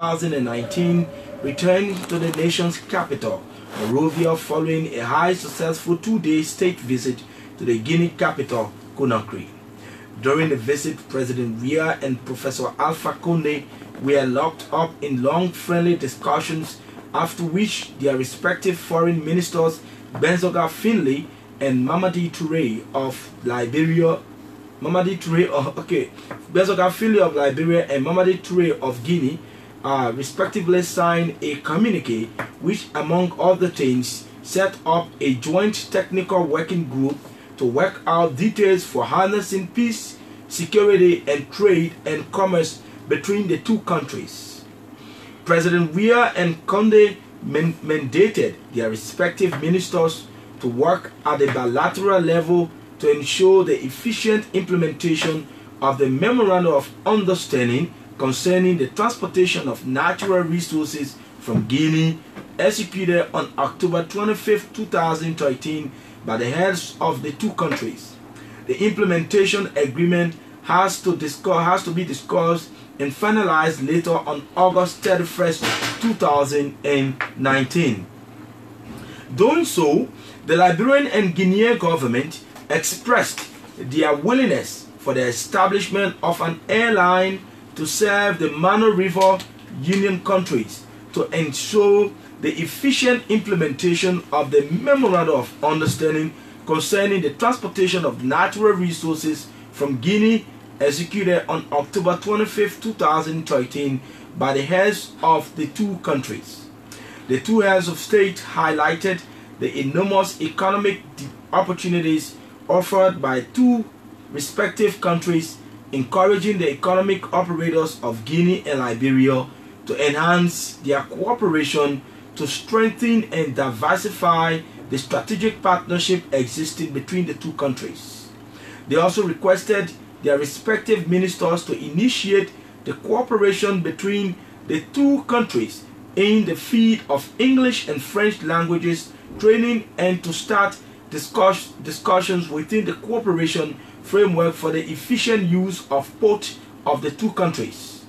2019 returned to the nation's capital, Monrovia, following a highly successful two-day state visit to the Guinea capital, Conakry. During the visit, President Weah and Professor Alpha Condé were locked up in long friendly discussions, after which their respective foreign ministers Benzoga Finlay and Mamadi Touré of Liberia, Benzoga Finlay of Liberia and Mamadi Touré of Guinea, respectively signed a communique which, among other things, set up a joint technical working group to work out details for harnessing peace, security, and trade and commerce between the two countries. President Weah and Condé mandated their respective ministers to work at the bilateral level to ensure the efficient implementation of the Memorandum of Understanding concerning the transportation of natural resources from Guinea, executed on October 25, 2013 by the heads of the two countries. The implementation agreement has to be discussed and finalized later on August 31, 2019. Doing so, the Liberian and Guinean government expressed their willingness for the establishment of an airline to serve the Mano River Union countries to ensure the efficient implementation of the Memorandum of Understanding concerning the transportation of natural resources from Guinea, executed on October 25, 2013 by the heads of the two countries. The two heads of state highlighted the enormous economic opportunities offered by two respective countries, encouraging the economic operators of Guinea and Liberia to enhance their cooperation to strengthen and diversify the strategic partnership existing between the two countries. They also requested their respective ministers to initiate the cooperation between the two countries in the field of English and French languages training, and to start discussions within the cooperation framework for the efficient use of both of the two countries.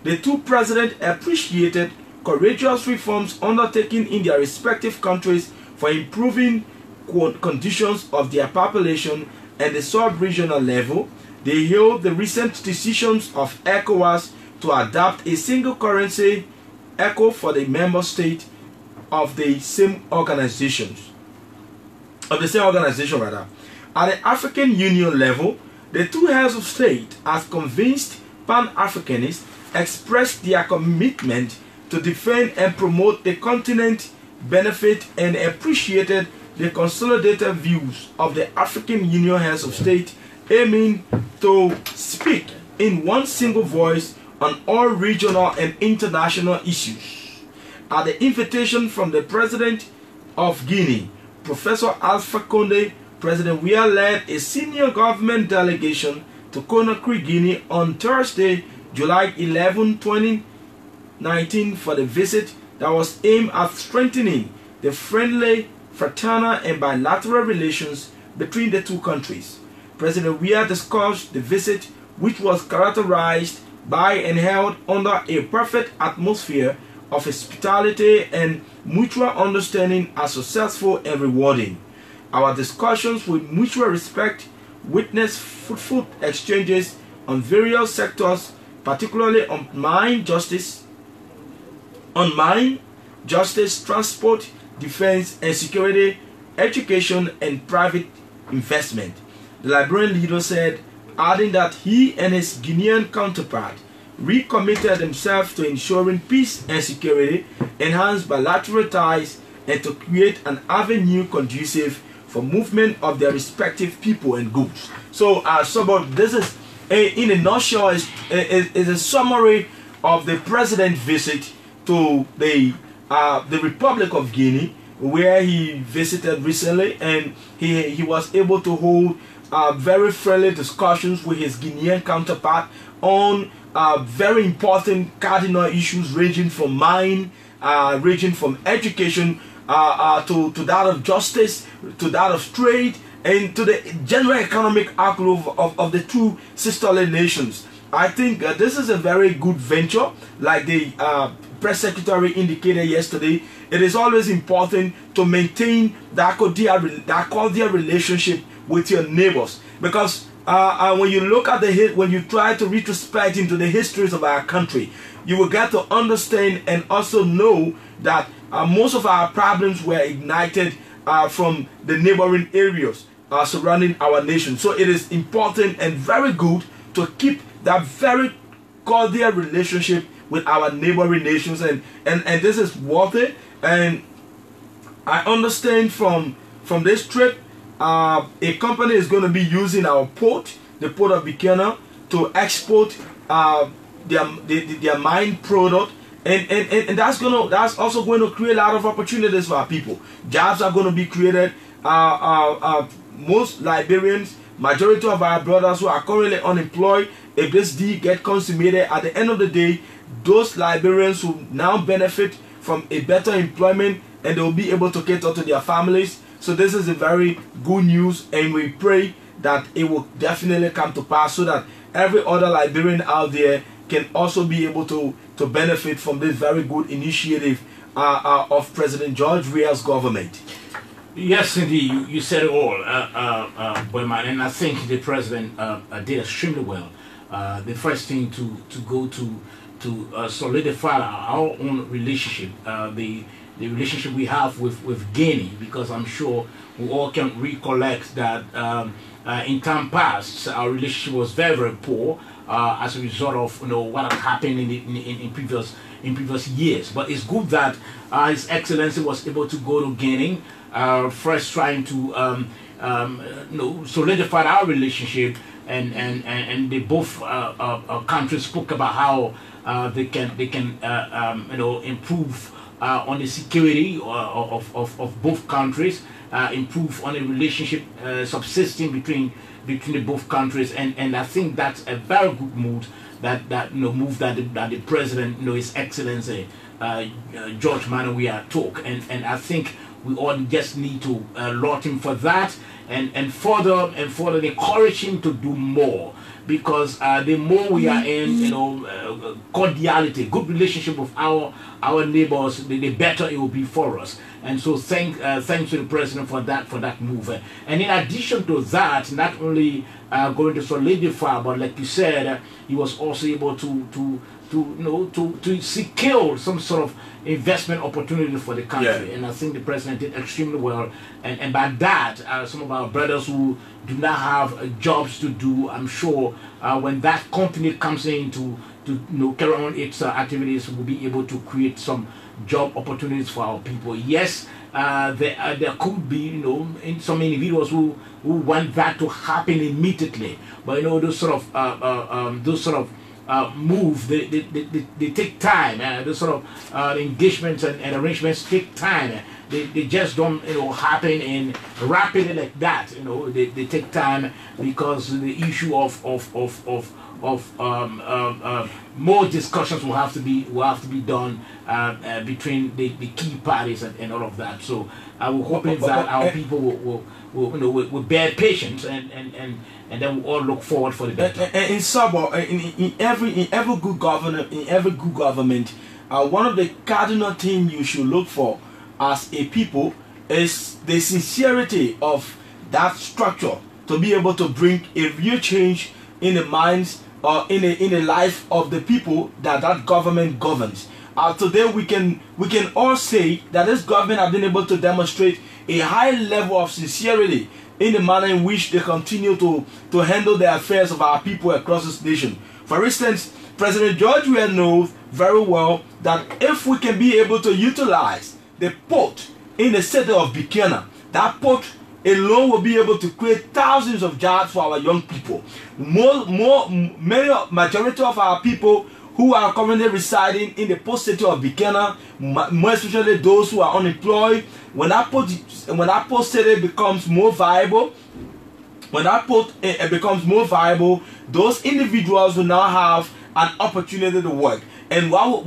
The two presidents appreciated courageous reforms undertaken in their respective countries for improving conditions of their population and the sub-regional level. They hailed the recent decisions of ECOWAS to adopt a single currency, ECO, for the member state of the same organization. At the African Union level, the two heads of state, as convinced Pan-Africanists, expressed their commitment to defend and promote the continent's benefit and appreciated the consolidated views of the African Union heads of state, aiming to speak in one single voice on all regional and international issues. At the invitation from the President of Guinea, Professor Alpha Condé, President Weah led a senior government delegation to Conakry, Guinea on Thursday, July 11, 2019 for the visit that was aimed at strengthening the friendly, fraternal and bilateral relations between the two countries. President Weah discussed the visit, which was characterized by and held under a perfect atmosphere of hospitality and mutual understanding, as successful and rewarding. Our discussions with mutual respect witnessed fruitful exchanges on various sectors, particularly on mine, justice, transport, defense and security, education, and private investment. The Liberian leader said, adding that he and his Guinean counterpart recommitted themselves to ensuring peace and security, enhance bilateral ties, and to create an avenue conducive for movement of their respective people and goods. So, this is, in a nutshell, is a summary of the president's visit to the Republic of Guinea, where he visited recently, and he was able to hold very friendly discussions with his Guinean counterpart on very important cardinal issues ranging from mine, ranging from education to that of justice, to that of trade, and to the general economic outlook of the two sisterly nations. I think this is a very good venture. Like the press secretary indicated yesterday, it is always important to maintain that cordial relationship with your neighbors, because when you look at when you try to retrospect into the histories of our country, you will get to understand and also know that most of our problems were ignited from the neighboring areas surrounding our nation. So it is important and very good to keep that very cordial relationship with our neighboring nations, and this is worth it. And I understand from this trip, a company is going to be using our port, the port of Buchanan, to export their mine product, and that's also going to create a lot of opportunities for our people. Jobs are going to be created. Most Liberians, majority of our brothers who are currently unemployed, if this deal get consummated, at the end of the day, those Liberians will now benefit from a better employment, and they will be able to cater to their families. So this is a very good news, and we pray that it will definitely come to pass, so that every other Liberian out there can also be able to benefit from this very good initiative of President George Weah's government. Yes, indeed, you said it all, Boyman, and I think the president did extremely well. The first thing to go to solidify our own relationship, the relationship we have with Guinea, because I'm sure we all can recollect that in time past our relationship was very, very poor as a result of what had happened in previous years. But it's good that His Excellency was able to go to Guinea, first trying to solidify our relationship, and they both countries spoke about how they can improve on the security of both countries, improve on the relationship subsisting between the both countries, and I think that's a very good move that the president, His Excellency George Manneh Weah took, and I think we all just need to laud him for that, and further encourage him to do more, because the more we are in cordiality, good relationship with our neighbors, the better it will be for us. And so thanks to the president for that move. And in addition to that, not only going to solidify, but like you said, he was also able to secure some sort of investment opportunity for the country. Yeah. And I think the president did extremely well. And by that, some of our brothers who do not have jobs to do, I'm sure when that company comes in to carry on its activities, will be able to create some job opportunities for our people. Yes, there could be some individuals who want that to happen immediately, but those sort of move, they take time. Those sort of engagements and arrangements take time. They just don't happen in rapidly like that. They take time, because the issue of more discussions will have to be done between the key parties and all of that. So we're hoping that our people will bear patience, and then we'll all look forward for the better. In every good government, one of the cardinal things you should look for as a people is the sincerity of that structure to be able to bring a real change in the minds or in the life of the people that government governs. Today we can all say that this government has been able to demonstrate a high level of sincerity in the manner in which they continue to handle the affairs of our people across this nation. For instance, President George Weah knows very well that if we can be able to utilize the port in the city of Buchanan, that port alone will be able to create thousands of jobs for our young people. Majority of our people who are currently residing in the port city of Buchanan, more especially those who are unemployed, when that port city becomes more viable, those individuals will now have an opportunity to work. And what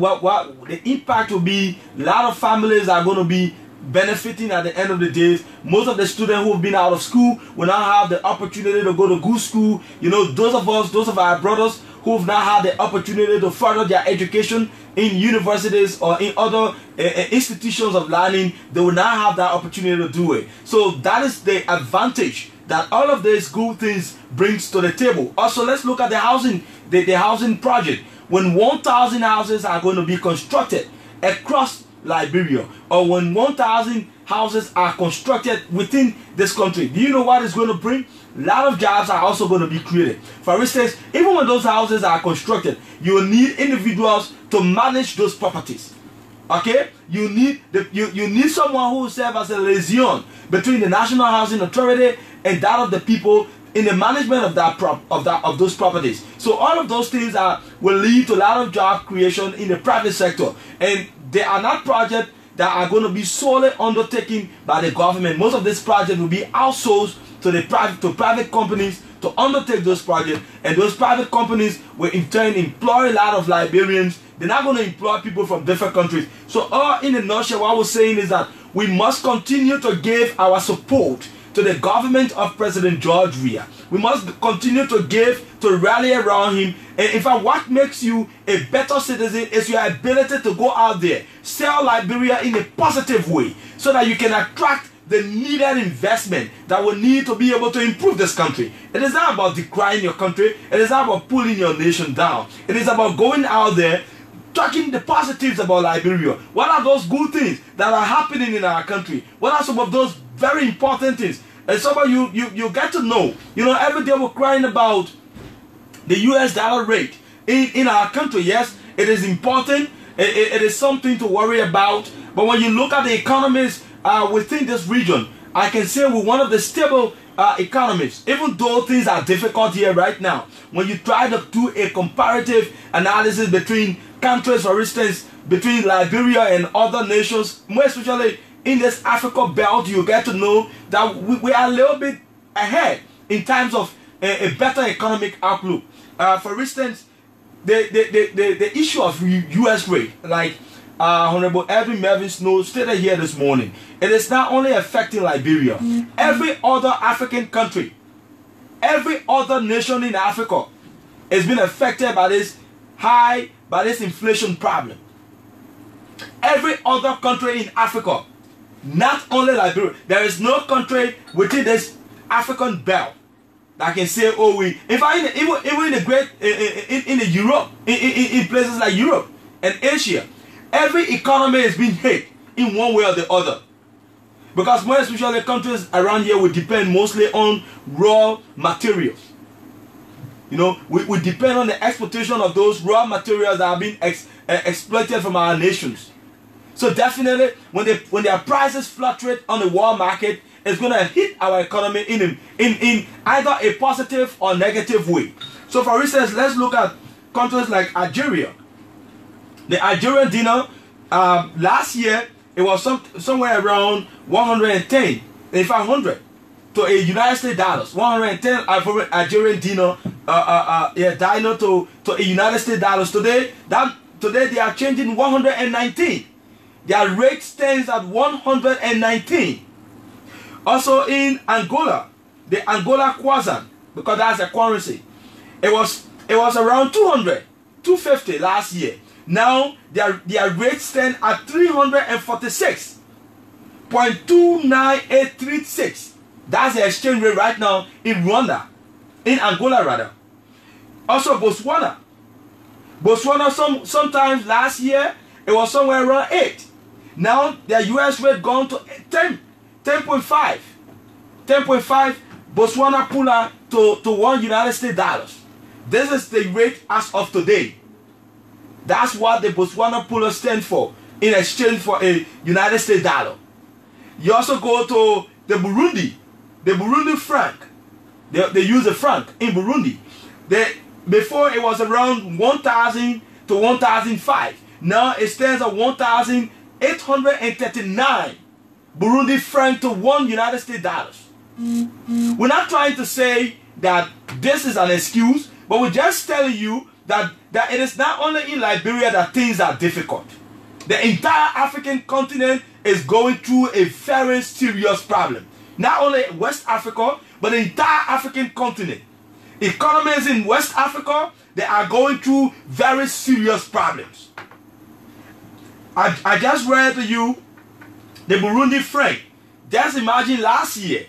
the impact will be, a lot of families are going to be benefiting at the end of the day. Most of the students who have been out of school will now have the opportunity to go to good school. Those of our brothers who've not had the opportunity to further their education in universities or in other institutions of learning, they will not have that opportunity to do it. So that is the advantage that all of these good things brings to the table. Also, let's look at the housing, the housing project. When 1,000 houses are going to be constructed across Liberia, or when 1,000 houses are constructed within this country, do you know what it's going to bring? A lot of jobs are also going to be created. For instance, even when those houses are constructed, you will need individuals to manage those properties. Okay, you need you need someone who will serve as a liaison between the National Housing Authority and that of the people in the management of those properties. So all of those things will lead to a lot of job creation in the private sector, and they are not projects that are going to be solely undertaken by the government. Most of these projects will be outsourced to private companies to undertake those projects, and those private companies will in turn employ a lot of Liberians. They're not going to employ people from different countries. So in a nutshell, what we're saying is that we must continue to give our support to the government of President George Weah. We must continue to rally around him. And in fact, what makes you a better citizen is your ability to go out there, sell Liberia in a positive way, so that you can attract the needed investment that will need to be able to improve this country. It is not about decrying your country. It is not about pulling your nation down. It is about going out there, talking the positives about Liberia. What are those good things that are happening in our country? What are some of those very important things? And some of you get to know. You know, every day we're crying about the US dollar rate in our country. Yes, it is important. It is something to worry about. But when you look at the economies within this region, I can say we're one of the stable economies, even though things are difficult here right now. When you try to do a comparative analysis between countries, for instance, between Liberia and other nations, more especially in this Africa belt, you get to know that we are a little bit ahead in terms of a better economic outlook. For instance, the issue of US rate, like Honorable Edwin Melvin Snow stated here this morning, it is not only affecting Liberia. Every other African country, every other nation in Africa has been affected by this inflation problem. Every other country in Africa, not only Liberia. There is no country within this African belt that can say, oh, in fact, even in the great, in Europe, in places like Europe and Asia, every economy has been hit in one way or the other. Because more especially countries around here will depend mostly on raw materials. You know, we depend on the exportation of those raw materials that are being exploited from our nations. So definitely, when their prices fluctuate on the world market, it's going to hit our economy in either a positive or negative way. So for instance, let's look at countries like Algeria. The Algerian dinar last year, it was somewhere around 110, in fact 100 to a United States dollars. 110 Algerian dinar, dinar to a United States dollars. Today they are changing 119. Their rate stands at 119. Also in Angola, the Angola Kwanza, because that's a currency, it was around 200, 250 last year. Now their rate stand at 346.29836. That's the exchange rate right now in Rwanda, in Angola rather. Also Botswana. Sometimes last year it was somewhere around 8. Now their US rate gone to 10.5 Botswana pula to $1 United States dollars. This is the rate as of today. That's what the Botswana pula stands for in exchange for a United States dollar. You also go to the Burundi franc. They use a franc in Burundi. Before it was around 1,000 to 1,005. Now it stands at 1,839 Burundi franc to $1 United States dollars. We're not trying to say that this is an excuse, but we're just telling you that it is not only in Liberia that things are difficult. The entire African continent is going through a very serious problem. Not only West Africa, but the entire African continent. Economies in West Africa they are going through very serious problems. I just read to you the Burundi franc. Just imagine last year,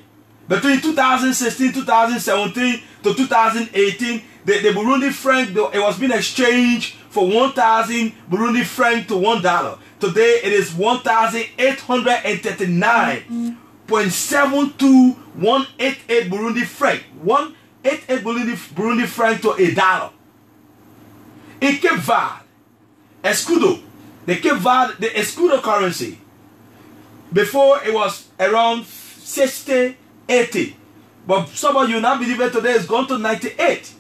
between 2016, 2017 to 2018, the Burundi franc, it was being exchanged for 1,000 Burundi franc to $1. Today it is 1,839.72188 Burundi franc. 188 Burundi franc to $1. In Cape Verde, Escudo, the Cape Verde, the Escudo currency, before it was around 60, 80. But some of you now believe it today is gone to 98.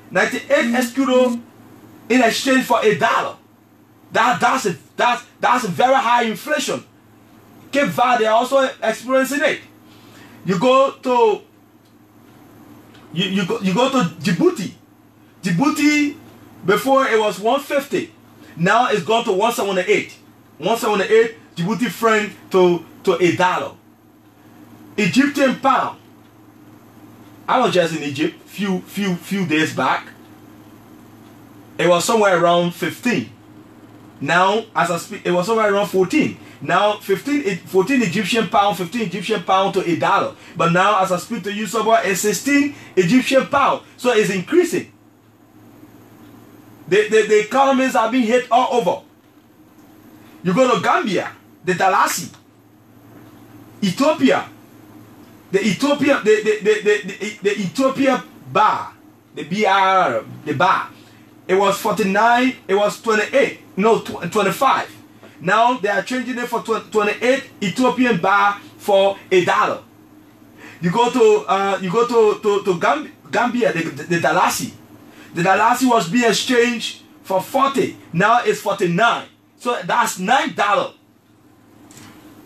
98 Escudo in exchange for $1. That's a very high inflation. Cape Verde are also experiencing it. You go to you go to Djibouti. Djibouti before it was 150. Now it's gone to 178. 178 Djibouti franc to $1. Egyptian pound. I was just in Egypt few days back. It was somewhere around 15. Now, as I speak, it was somewhere around 14. Now, 14 Egyptian pound, 15 Egyptian pound to $1. But now, as I speak to you, somewhere it's 16 Egyptian pound. So it's increasing. The economies are being hit all over. You go to Gambia, the Dalasi, Ethiopia, the Ethiopia bar, the BR, the bar. It was 49, it was 28, no, 25. Now they are changing it for 28 Ethiopian bar for $1. You go to Gambia, the Dalasi. The Dalasi was being exchanged for 40. Now it's 49. So that's $9.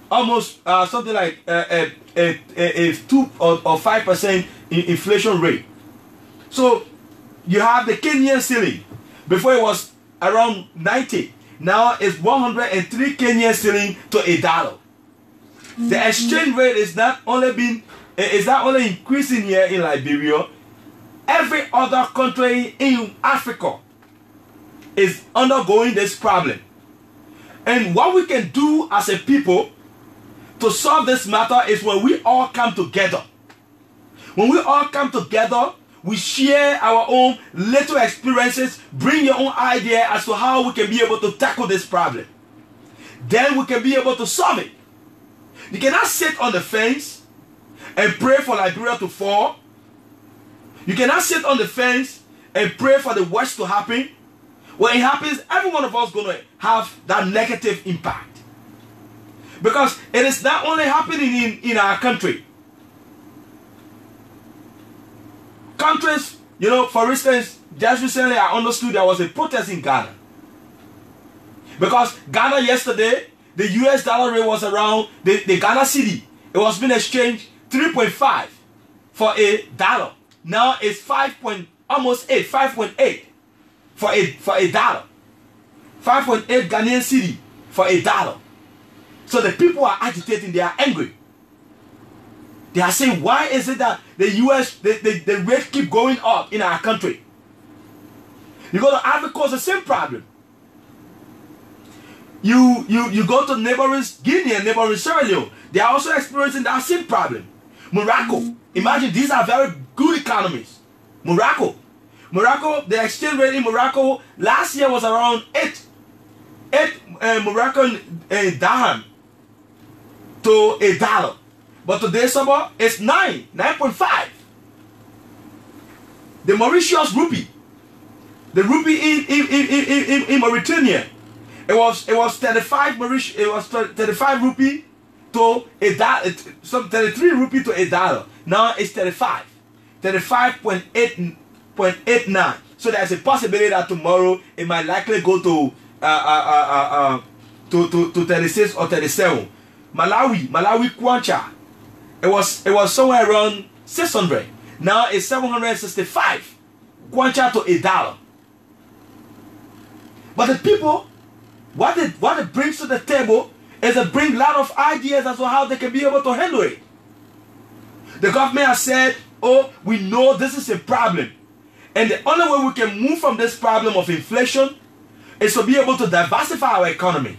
Almost something like a 2 or 5% inflation rate. So you have the Kenyan shilling. Before it was around 90. Now it's 103 Kenyan shilling to $1. The exchange rate is not only increasing here in Liberia. Every other country in Africa is undergoing this problem. And what we can do as a people to solve this matter is when we all come together. When we all come together, we share our own little experiences, bring your own idea as to how we can be able to tackle this problem. Then we can be able to solve it. You cannot sit on the fence and pray for Liberia to fall. You cannot sit on the fence and pray for the worst to happen. When it happens, every one of us is going to have that negative impact. Because it is not only happening in our country. Countries, you know, for instance, just recently I understood there was a protest in Ghana. Because Ghana yesterday, the US dollar rate was around, the Ghana cedi, it was being exchanged 3.5 for $1. Now it's 5.8 for $1. 5.8 Ghanaian cedi for $1. So the people are agitating, they are angry. They are saying, why is it that the US, the rate keep going up in our country? You go to Africa, it's the same problem. You go to neighboring Guinea and neighboring Sierra Leone, they are also experiencing that same problem. Morocco, imagine these are very good economies. Morocco, the exchange rate in Morocco last year was around 8 Moroccan dirham to $1. But today's summer it's 9.5. The Mauritius rupee, the rupee in Mauritania, it was 35 rupee to $1, some 33 rupee to $1. Now it's 35.89. So there's a possibility that tomorrow it might likely go to 36 or 37. Malawi kwacha, it was somewhere around 600. Now it's 765 kwacha to $1. But the people, what it brings to the table is it brings a lot of ideas as to how they can be able to handle it. The government has said, oh, we know this is a problem. And the only way we can move from this problem of inflation is to be able to diversify our economy.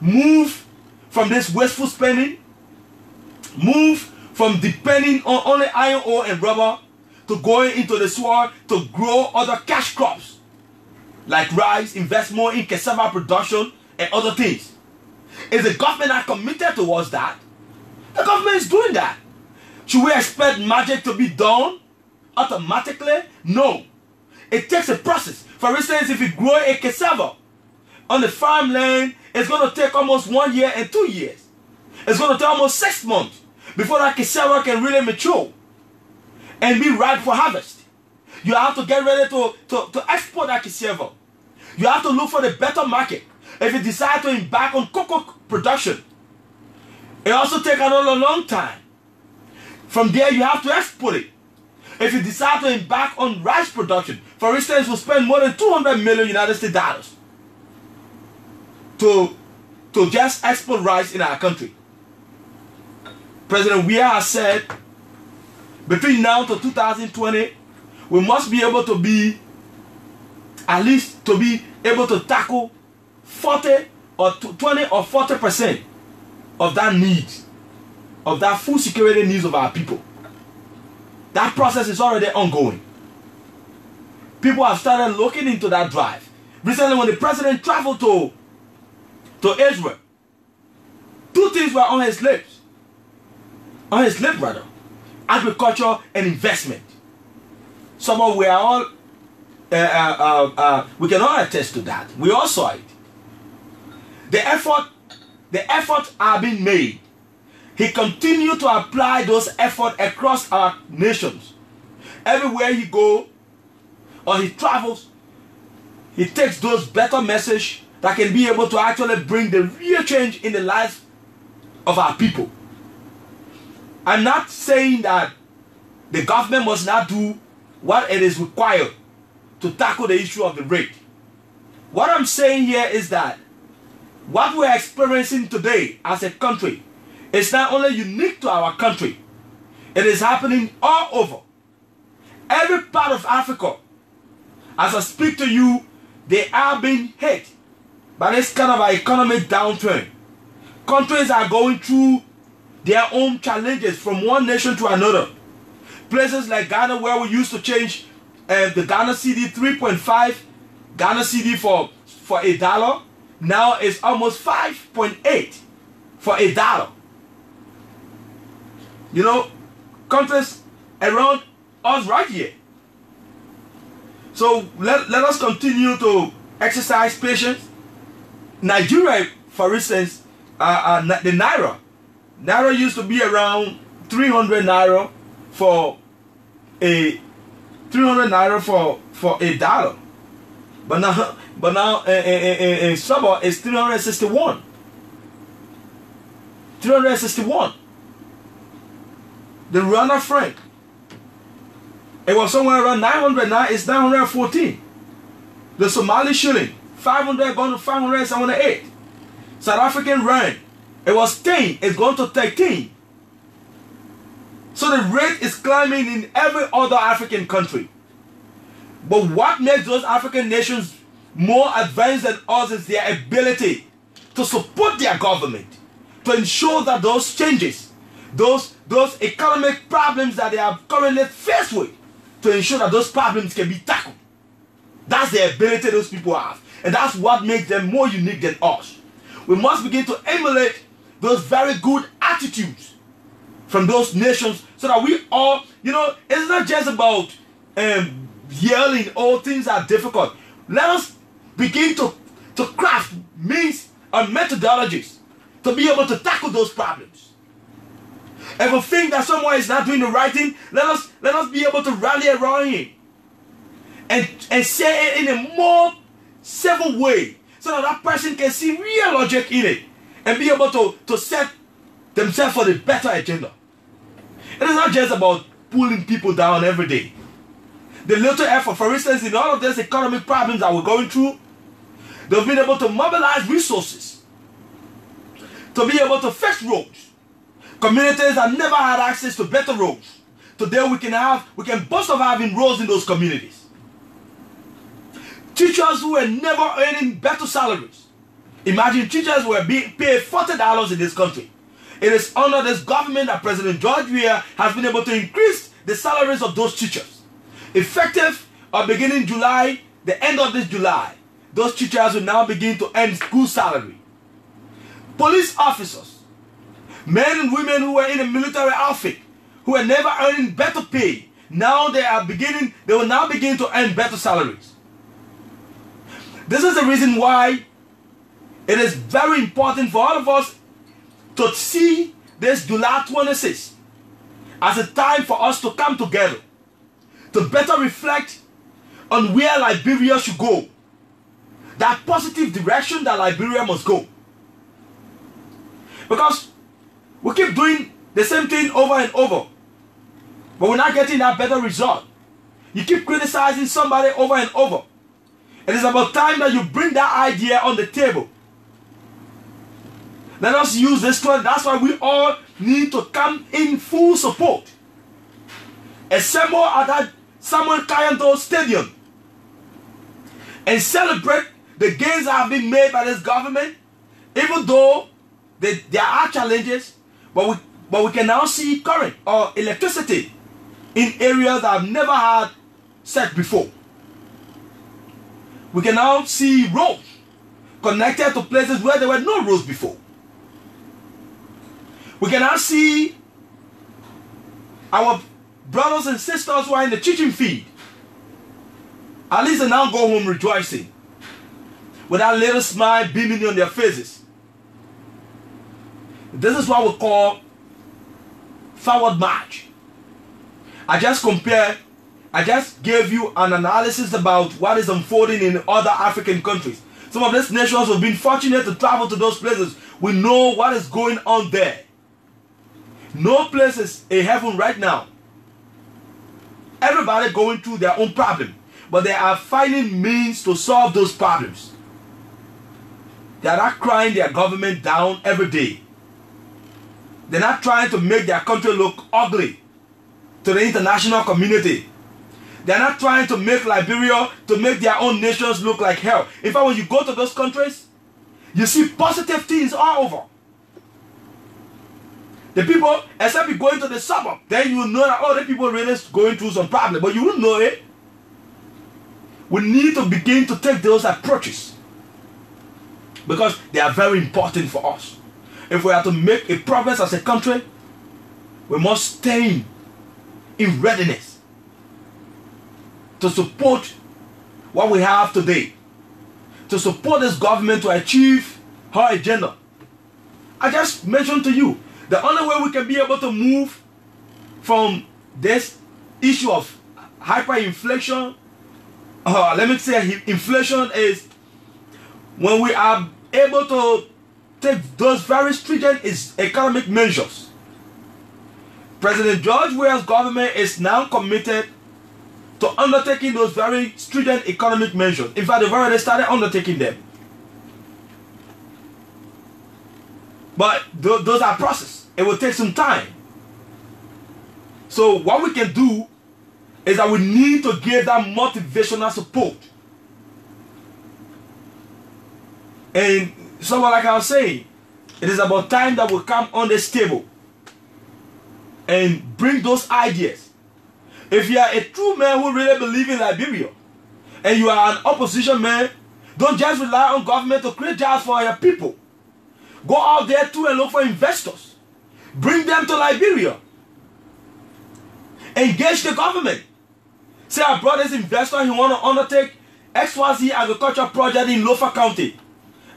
Move from this wasteful spending. Move from depending on only iron ore and rubber to going into the soil to grow other cash crops like rice, invest more in cassava production and other things. Is the government not committed towards that? The government is doing that. Should we expect magic to be done automatically? No. It takes a process. For instance, if you grow a cassava on the farmland, it's going to take almost 1 year and 2 years. It's going to take almost 6 months before that cassava can really mature and be ripe for harvest. You have to get ready to export that cassava. You have to look for the better market. If you decide to embark on cocoa production, it also takes another long time. From there, you have to export it. If you decide to embark on rice production, for instance, we'll spend more than 200 million United States dollars to just export rice in our country. President Weah has said, between now to 2020, we must be able to be, at least to be able to tackle 40 or 20 or 40% of that need, of that food security needs of our people. That process is already ongoing. People have started looking into that drive. Recently, when the president traveled to Israel, 2 things were on his lips. On his lip, rather. Agriculture and investment. Somehow we are all, we can all attest to that. We all saw it. The efforts are being made. He continued to apply those efforts across our nations. Everywhere he goes or he travels, he takes those better messages that can be able to actually bring the real change in the lives of our people. I'm not saying that the government must not do what it is required to tackle the issue of the rate. What I'm saying here is that what we're experiencing today as a country is not only unique to our country, it is happening all over. Every part of Africa, as I speak to you, they are being hit by this kind of an economic downturn. Countries are going through their own challenges from one nation to another. Places like Ghana, where we used to change the Ghana CD 3.5 Ghana CD for $1, now it's almost 5.8 for $1. You know, countries around us right here. So let us continue to exercise patience. Nigeria, for instance, the Naira. Naira used to be around 300 Naira for $1. But now in Sabah it's 361. 361. The Rwanda franc, it was somewhere around 900. Now it's 914. The Somali shilling, 500 going to 500, 708. South African rand, it was 10, it's going to 13. So the rate is climbing in every other African country. But what makes those African nations more advanced than us is their ability to support their government, to ensure that those changes, those economic problems that they are currently faced with, to ensure that those problems can be tackled. That's the ability those people have. And that's what makes them more unique than us. We must begin to emulate those very good attitudes from those nations so that we all, you know, it's not just about yelling, all things are difficult. Let us begin to craft means and methodologies to be able to tackle those problems. If we think that someone is not doing the right thing, let us be able to rally around him and say it in a more civil way so that that person can see real logic in it and be able to set themselves for the better agenda. It is not just about pulling people down every day. The little effort, for instance, in all of these economic problems that we're going through, they've been able to mobilize resources to be able to fix roads. Communities that never had access to better roads. Today we can boast of having roads in those communities. Teachers who were never earning better salaries. Imagine teachers were being paid $40 in this country. It is under this government that President George Weah has been able to increase the salaries of those teachers. Effective beginning July, the end of this July, those teachers will now begin to earn good salary. Police officers, men and women who were in the military outfit, who were never earning better pay, now they will now begin to earn better salaries. This is the reason why it is very important for all of us to see this July 26th as a time for us to come together, to better reflect on where Liberia should go, that positive direction that Liberia must go. Because we keep doing the same thing over and over, but we're not getting that better result. You keep criticizing somebody over and over. It is about time that you bring that idea on the table. Let us use this one. That's why we all need to come in full support. Assemble at that Samuel Kayonto Stadium and celebrate the gains that have been made by this government, even though there are challenges, but we can now see current or electricity in areas that have never had such before. We can now see roads connected to places where there were no roads before. We can now see our brothers and sisters who are in the teaching field. At least they now go home rejoicing, with that little smile beaming on their faces. This is what we call forward march. I just gave you an analysis about what is unfolding in other African countries. Some of these nations have been fortunate to travel to those places. We know what is going on there. No place is a heaven right now. Everybody going through their own problem, but they are finding means to solve those problems. They are not crying their government down every day. They're not trying to make their country look ugly to the international community. They're not trying to make Liberia, to make their own nations look like hell. In fact, when you go to those countries, you see positive things all over. The people, except you go into the suburb, then you will know that, oh, the people really going through some problem, but you won't know it. We need to begin to take those approaches because they are very important for us. If we are to make a progress as a country, we must stay in readiness to support what we have today, to support this government to achieve her agenda. I just mentioned to you, the only way we can be able to move from this issue of hyperinflation, let me say inflation, is when we are able to take those very stringent economic measures. President George Weah's government is now committed to undertaking those very stringent economic measures. In fact, they've already started undertaking them. But those are processes. It will take some time. So what we can do is that we need to give that motivational support. And so like I was saying, it is about time that we come on this table and bring those ideas. If you are a true man who really believes in Liberia, and you are an opposition man, don't just rely on government to create jobs for your people. Go out there too and look for investors. Bring them to Liberia. Engage the government. Say, I brought this investor, he want to undertake XYZ agriculture project in Lofa County.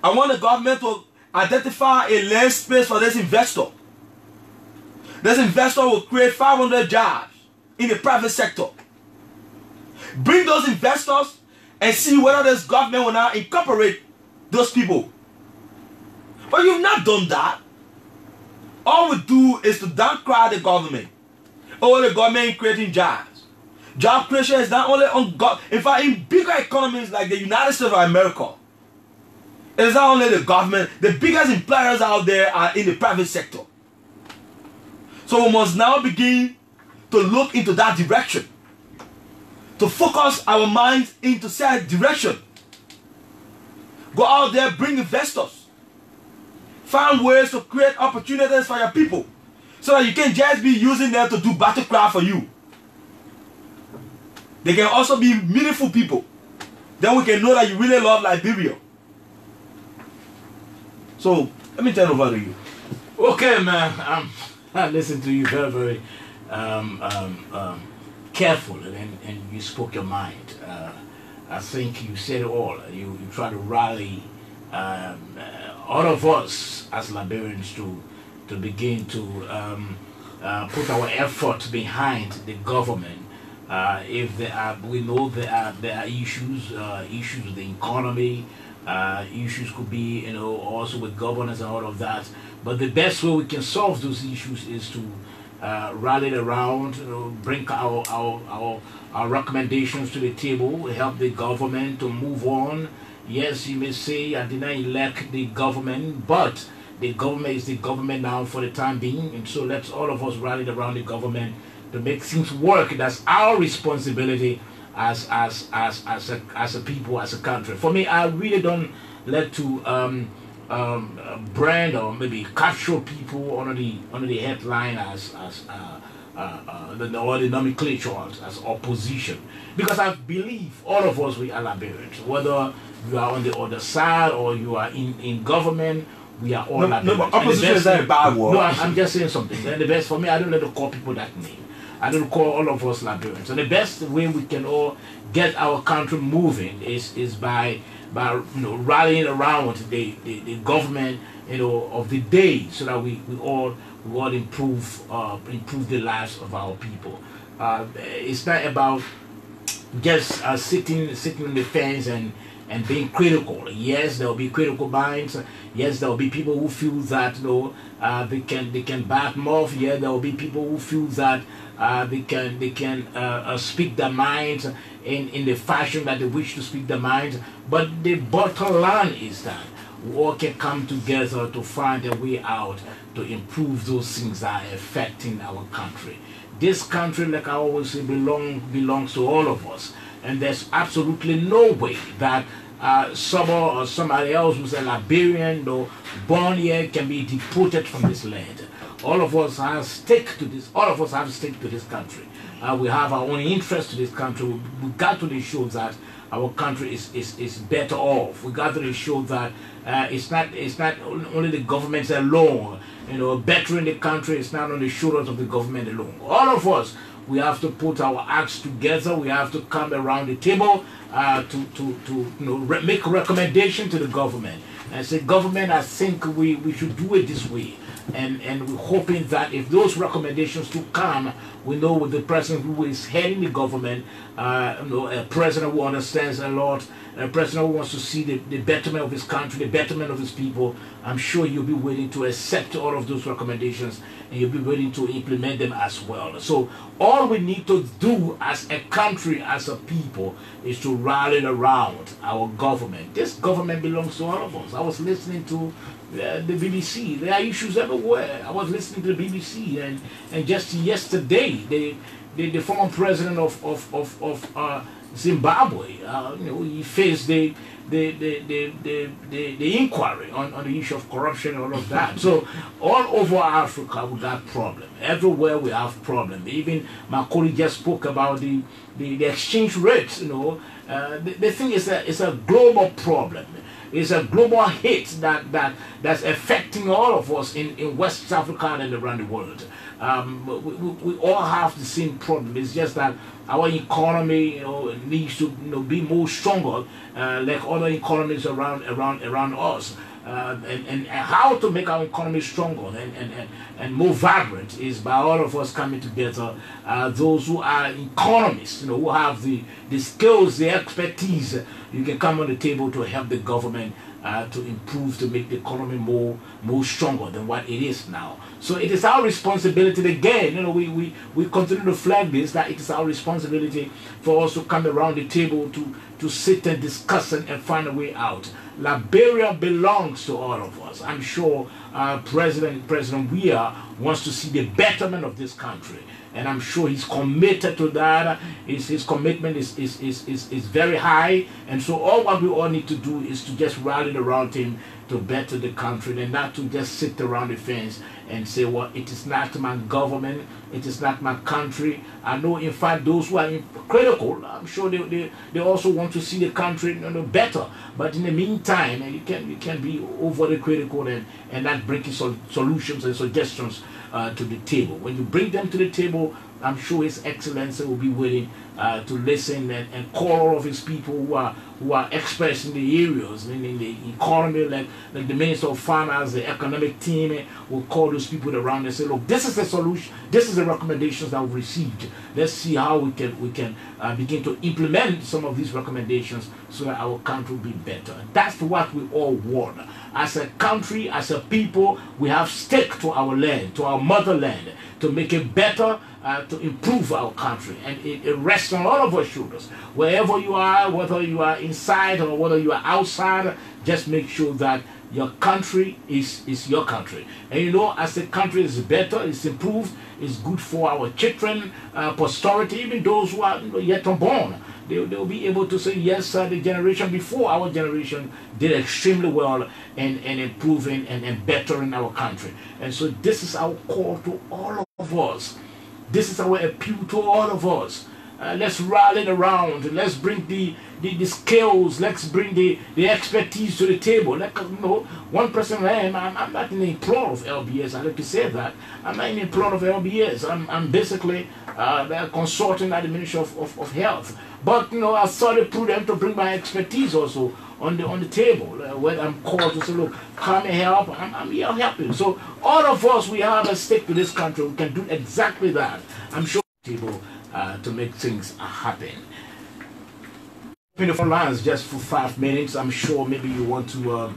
I want the government to identify a land space for this investor. This investor will create 500 jobs in the private sector. Bring those investors and see whether this government will now incorporate those people. But you've not done that. All we do is to downcry the government. Oh, the government is creating jobs. Job creation is not only on God. In fact, in bigger economies like the United States of America, it is not only the government. The biggest employers out there are in the private sector. So we must now begin to look into that direction, to focus our minds into that direction, Go out there, bring investors. Find ways to create opportunities for your people, so that you can just be using them to do battlecraft for you. They can also be meaningful people. Then we can know that you really love Liberia. So let me turn over to you. Okay, man. I listened to you very, very careful, and you spoke your mind. I think you said it all. You try to rally all of us as Liberians to begin to put our effort behind the government. If there are, we know there are issues with the economy. Issues could be, also with governance and all of that. But the best way we can solve those issues is to rally around, bring our recommendations to the table, help the government to move on. Yes, you may say I did not elect the government, but the government is the government now for the time being, and so let's all of us rally around the government to make things work. That's our responsibility as a people, as a country. For me, I really don't like to brand or maybe capture people under the headline as the nomenclature as opposition, because I believe all of us, we are Liberians, whether you are on the other side or you are in government. We are all Liberians. No, but opposition is not a bad word. No, I'm just saying something. And the best for me, I don't like to call people that name. I don't call all of us Liberians. So the best way we can all get our country moving is by rallying around the government of the day, so that we all improve the lives of our people. It's not about just sitting on the fence and being critical. Yes, there will be critical minds. Yes, there will be people who feel that they can back them off. Yeah, there will be people who feel that they can speak their minds in the fashion that they wish to speak their minds. But the bottom line is that we all can come together to find a way out to improve those things that are affecting our country. This country, like I always say, belongs to all of us. And there's absolutely no way that someone or somebody else who's a Liberian or born here can be deported from this land. All of us have stake to this. All of us have stake to this country. We have our own interest to this country. We got to show that our country is better off. We got to show that it's not only the government alone. Bettering the country is not on the shoulders of the government alone. All of us, we have to put our acts together. We have to come around the table to make a recommendation to the government and say, government, I think we should do it this way. And we're hoping that if those recommendations do come, we know with the president who is heading the government, a president who understands a lot, a president who wants to see the betterment of his country, the betterment of his people. I'm sure you'll be willing to accept all of those recommendations, and you'll be willing to implement them as well. So all we need to do as a country, as a people, is to rally around our government. This government belongs to all of us. I was listening to the BBC. There are issues everywhere. I was listening to the BBC, and just yesterday, the former president of Zimbabwe, he faced the inquiry on the issue of corruption and all of that. So all over Africa we got problem. Everywhere we have problem. Even my colleague just spoke about the exchange rates. The thing is that it's a global problem. It's a global hit that's affecting all of us in West Africa and around the world. We all have the same problem. It's just that our economy needs to be more stronger, like other economies around us. And how to make our economy stronger and more vibrant is by all of us coming together. Those who are economists, who have the skills, the expertise, you can come on the table to help the government to improve, to make the economy more stronger than what it is now. So it is our responsibility again. We continue to flag this, that it is our responsibility for us to come around the table to sit and discuss and find a way out. Liberia belongs to all of us. I'm sure President Weah wants to see the betterment of this country, and I'm sure he's committed to that. His commitment is very high, and so what we all need to do is to just rally around him to better the country, and not to just sit around the fence and say, well, it is not my government, it is not my country. I know, in fact, those who are critical, I'm sure they also want to see the country better. But in the meantime, you can be overly critical and not bringing solutions and suggestions to the table. When you bring them to the table, I'm sure His Excellency will be willing to listen and call all of his people who are experts in the areas, in the economy, like the Minister of Finance, the economic team, will call those people around and say, look, this is the solution, this is the recommendations that we've received. Let's see how we can begin to implement some of these recommendations so that our country will be better. That's what we all want. As a country, as a people, we have stake to our land, to our motherland, to make it better, to improve our country. And it rests on all of our shoulders. Wherever you are, whether you are inside or whether you are outside, just make sure that your country is your country. And as the country is better, it's improved, it's good for our children, posterity, even those who are yet unborn. They'll be able to say, yes, the generation before our generation did extremely well in improving and bettering our country. And so this is our call to all of us. This is our appeal to all of us. Let's rally around. Let's bring the skills. Let's bring the expertise to the table. One person, I'm not in the employ of LBS. I like to say that. I'm not in the employ of LBS. I'm basically consulting at the Ministry of Health. But I thought it prudent to bring my expertise also on the table. When I'm called to say, look, come and help, I'm here helping. So all of us, we have a stake to this country. We can do exactly that. I'm sure able to make things happen. In the phone lines just for 5 minutes. I'm sure maybe you want to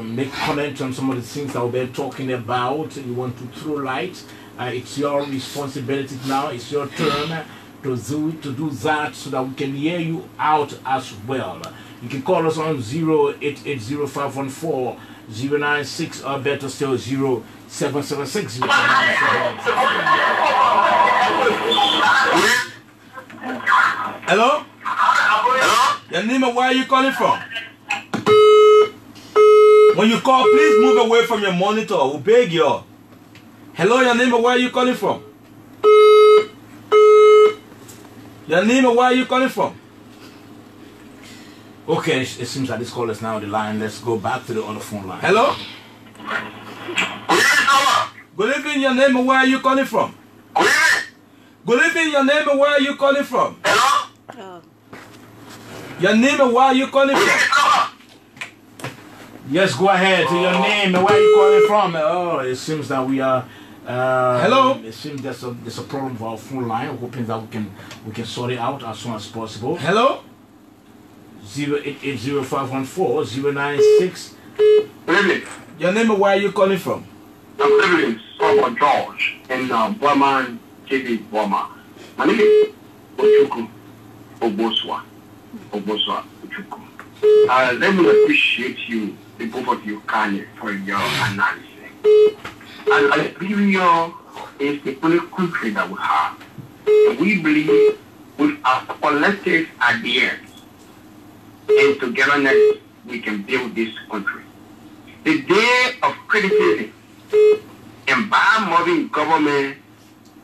make comments on some of the things that we've been talking about. You want to throw light. It's your responsibility now. It's your turn to do that so that we can hear you out as well. You can call us on 0880-514-096 or better still 0776. Hello? Hello? Your name and where are you calling from? When you call, please move away from your monitor. We'll beg you. Hello, your name and where are you calling from? Your name and where are you calling from? Okay, it seems like this call is now on the line. Let's go back to the other phone line. Hello? Good evening, your name and where are you calling from? Good evening, your name and where are you calling from? Hello? Your name and where are you calling from? Yes, go ahead. Your name and where are you calling from? Oh, it seems that we are... Hello? It seems there's a problem with our phone line. I'm hoping that we can sort it out as soon as possible. Hello? 0880-514-096. Your name and where are you calling from? I'm living in George in Burman, JD Burma. My name is Ochuku Oboswa. Ochuku. Let me appreciate you, the both of you, Kanye, for your analysis. And Liberia is the only country that we have. And we believe with our collective ideas and togetherness, we can build this country. The day of criticism and bad-moving government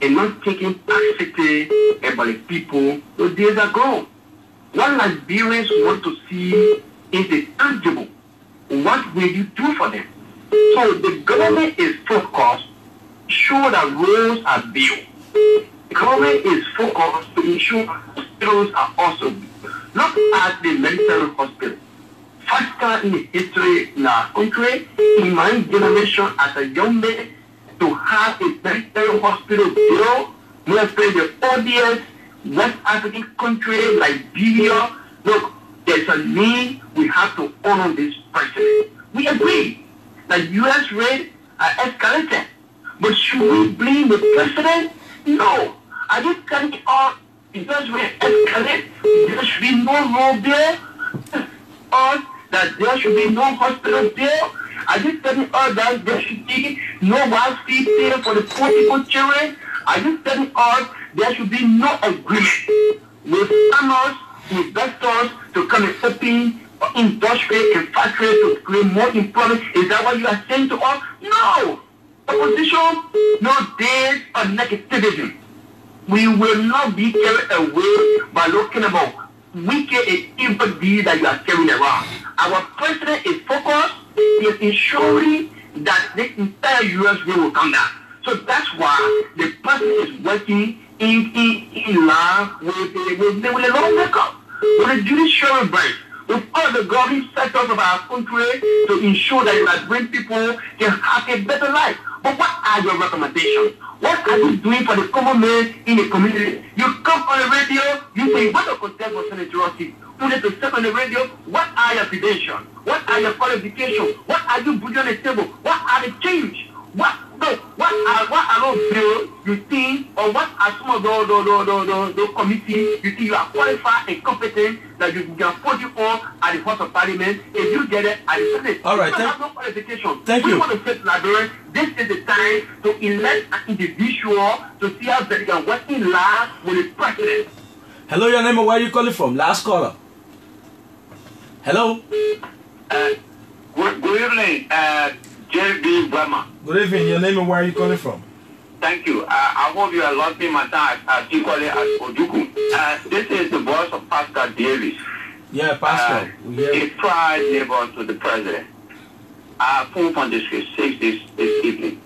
and not taking capacity about the people, those days are gone. What Liberians want to see is the tangible. What will you do for them? So the government is focused, sure that roads are built. The government is focused to ensure hospitals are also built. Look at the military hospital. Faster in the history in our country, in my generation as a young man, to have a military hospital built, more than the ODS, West African country, Liberia. Look, there's a need, we have to honor this president. We agree that U.S. raid escalated. But should we blame the president? No. I just can't all because we escalate. There should be no law there, or that there should be no hospital there. I just telling us that there should be no wild feed there for the poor people children. I just telling us there should be no agreement with farmers, investors to come and open industry and factories to create more employment. Is that what you are saying to us? No. Opposition, no days of negativity. We will not be carried away by looking about wicked and evil deeds that you are carrying around. Our president is focused, he is ensuring that the entire U.S. will come down. So that's why the president is working in line with the lawmaker, with the judiciary branch, with all the government sectors of our country to ensure that bring people can have a better life. But what are your recommendations? What are you doing for the common man in the community? You come on the radio, you say, what a contest for senatorship? You need to step on the radio, what are your credentials? What are your qualifications? What are you putting on the table? What are the change? What are those bills you think, or what are some of those committees you think you are qualified and competent that you can put you on at the House of Parliament if you get it at the Senate? All right, you have no qualification. Thank we you. want to say, Liberian, this is the time to elect an individual to see how they can work in line with the president. Hello, your name and where are you calling from? Last caller. Hello. Good evening, J.B. Burma. Good evening. Your name and where are you calling from? Thank you. I hope you are lost in my time at equally at Ojuku. This is the voice of Pastor Davis. Yeah, Pastor. A proud neighbor to the president. I phone from District 6 this evening.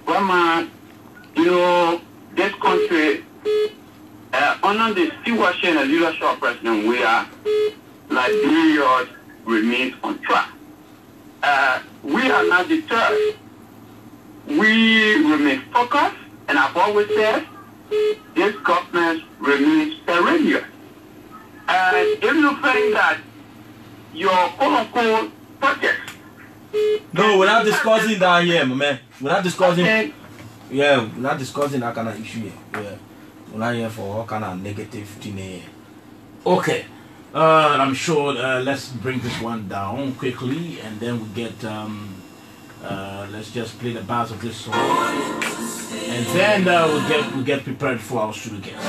Burma, you know, this country, under the stewardship and leadership of President, we are Liberia remains on track. We are not deterred. We remain focused, and I've always said, this government remains perennial. And if you think that your quote-unquote projects... No, we're not discussing that here, my man. We're not discussing... Yeah, we're not discussing that kind of issue here. Yeah. We're not here for all kind of negative thing here. Okay. I'm sure let's bring this one down quickly, and then we get let's just play the bars of this song, and then we'll get prepared for our studio guest.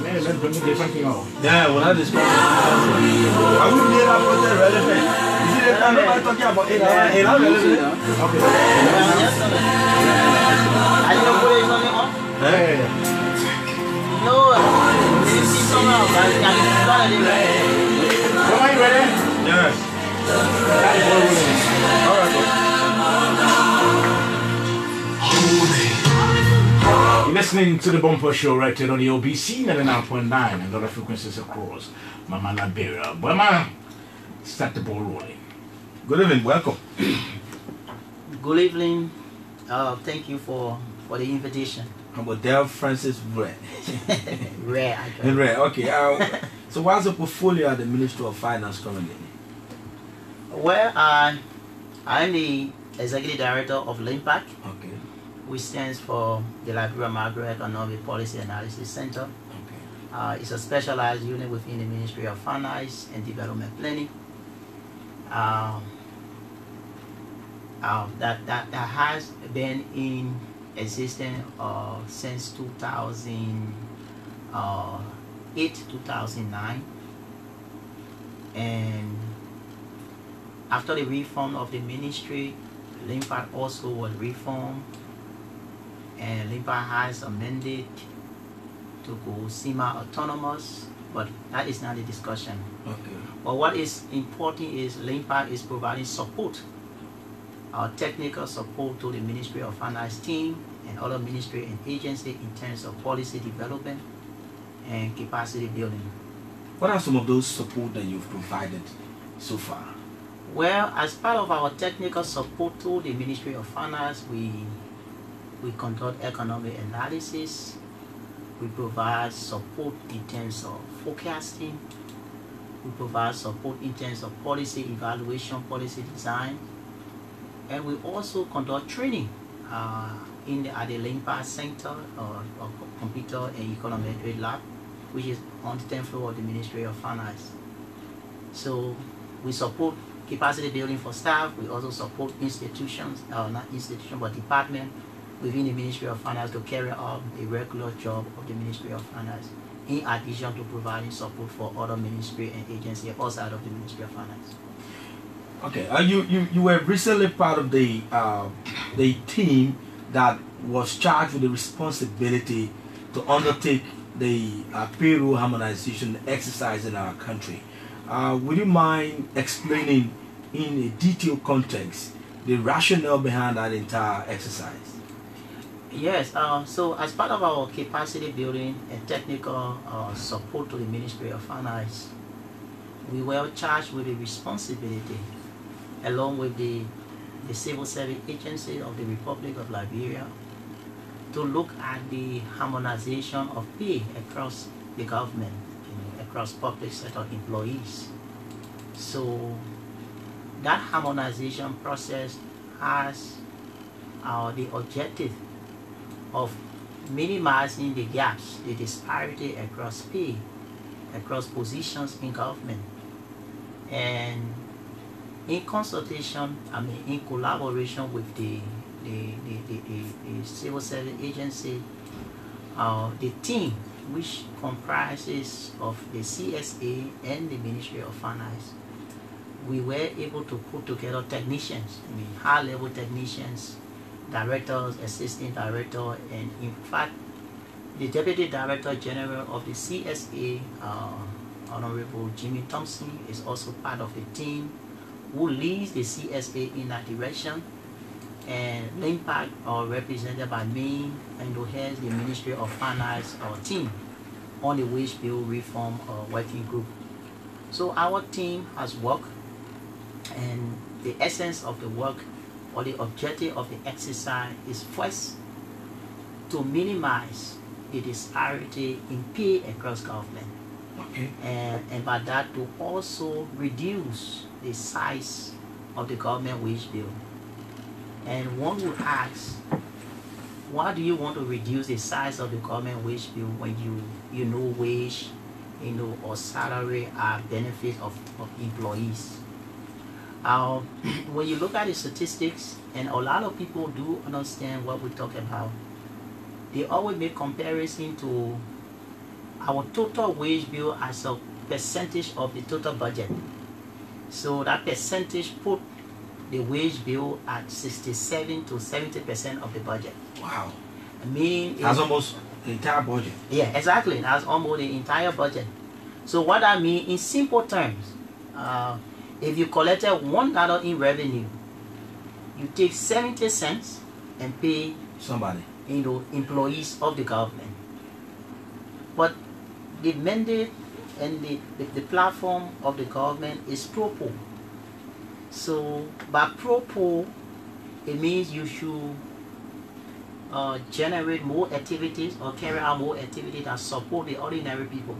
Man, let's bring different thing out. Yeah, we're not discussing. Are we made up for the relevant? Is it that nobody talking about it? It's not relevant. Okay. Are you going to put it on? Hey. No, you see someone else. I'm Are you ready? Yes. All right. You're listening to the Bumper Show right here on the OBC 99.9 and other frequencies across Mama Liberia. But man, start the ball rolling. Good evening. Welcome. Good evening. Thank you for the invitation. How about Del Francis Ray? Rare. Ray. Okay. So what's the portfolio at the Ministry of Finance currently? Well, I'm the Executive Director of LIMPAC, Okay. which stands for the Liberia Macroeconomic Policy Analysis Center. Okay. It's a specialized unit within the Ministry of Finance and Development Planning. That has been in existence since 2008, 2009, and after the reform of the ministry, LIMPAC also was reformed, and LIMPAC has a mandate to go semi-autonomous, but that is not the discussion. Okay. But what is important is LIMPAC is providing support, technical support to the Ministry of Finance team and other ministry and agencies in terms of policy development and capacity building. What are some of those support that you've provided so far? Well, as part of our technical support to the Ministry of Finance, we We conduct economic analysis. We provide support in terms of forecasting. We provide support in terms of policy evaluation, policy design. And we also conduct training at the LINPA Center or Computer and Econometric Lab, which is on the 10th floor of the Ministry of Finance. So we support capacity building for staff. We also support institutions, not institutions, but department within the Ministry of Finance to carry out the regular job of the Ministry of Finance, in addition to providing support for other ministry and agencies outside of the Ministry of Finance. Okay, you were recently part of the team that was charged with the responsibility to undertake the payroll harmonization exercise in our country. Would you mind explaining in a detailed context the rationale behind that entire exercise? Yes, so as part of our capacity building and technical support to the Ministry of Finance, we were charged with the responsibility, along with the Civil Service Agency of the Republic of Liberia, to look at the harmonization of pay across the government, across public sector employees. So that harmonization process has the objective of minimizing the gaps, the disparity across pay, across positions in government. And in consultation, in collaboration with the Civil Service Agency, the team, which comprises of the CSA and the Ministry of Finance, we were able to put together technicians, high-level technicians, directors, assistant director, and in fact, the Deputy Director General of the CSA, Honorable Jimmy Thompson, is also part of the team who leads the CSA in that direction, and LINPA are represented by me and who heads the Ministry of Finance team on the wage bill reform working group. So our team has worked, and the essence of the work or the objective of the exercise is first to minimize the disparity in pay across government. Okay. And by that to also reduce the size of the government wage bill. And one would ask, why do you want to reduce the size of the government wage bill when you know wage, or salary are benefits of employees? When you look at the statistics, and a lot of people do understand what we talk about, they always make comparison to our total wage bill as a percentage of the total budget. So that percentage put the wage bill at 67 to 70% of the budget. Wow. That's almost the entire budget. Yeah, exactly. That's almost the entire budget. So what I mean in simple terms, if you collected $1 in revenue, you take 70 cents and pay somebody, employees of the government. But the mandate and the platform of the government is pro-poor. So by pro-poor, it means you should generate more activities or carry out more activities that support the ordinary people.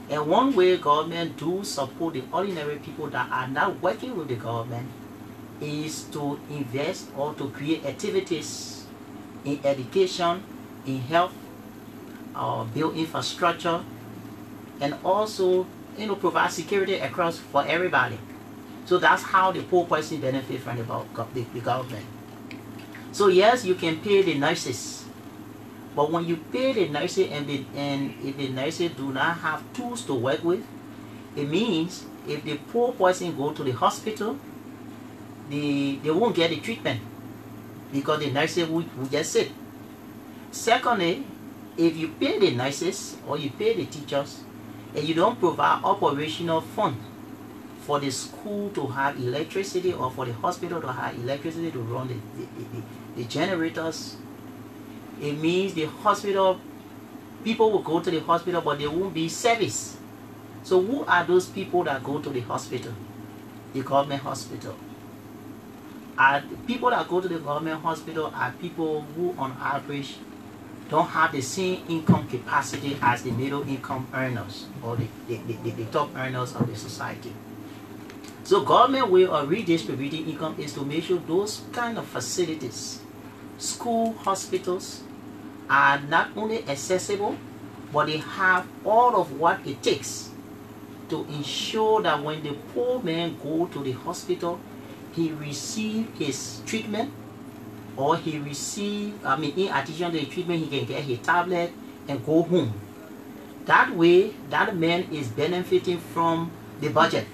And one way government do support the ordinary people that are not working with the government is to invest or to create activities in education, in health, build infrastructure, and also provide security across for everybody. So that's how the poor person benefits from the government. So yes, you can pay the nurses, but when you pay the nurses and if the nurses do not have tools to work with, it means if the poor person go to the hospital, they won't get the treatment because the nurses will get sick. Secondly, if you pay the nurses or you pay the teachers and you don't provide operational funds for the school to have electricity or for the hospital to have electricity to run the generators, it means the hospital, people will go to the hospital but there won't be service. So who are those people that go to the hospital? The government hospital. people that go to the government hospital are people who on average don't have the same income capacity as the middle income earners or the top earners of the society. So government way of redistributing income is to make sure those kind of facilities, school, hospitals, are not only accessible, but they have all of what it takes to ensure that when the poor man go to the hospital, he receive his treatment, or he receive, in addition to the treatment, he can get his tablet and go home. That way, that man is benefiting from the budget,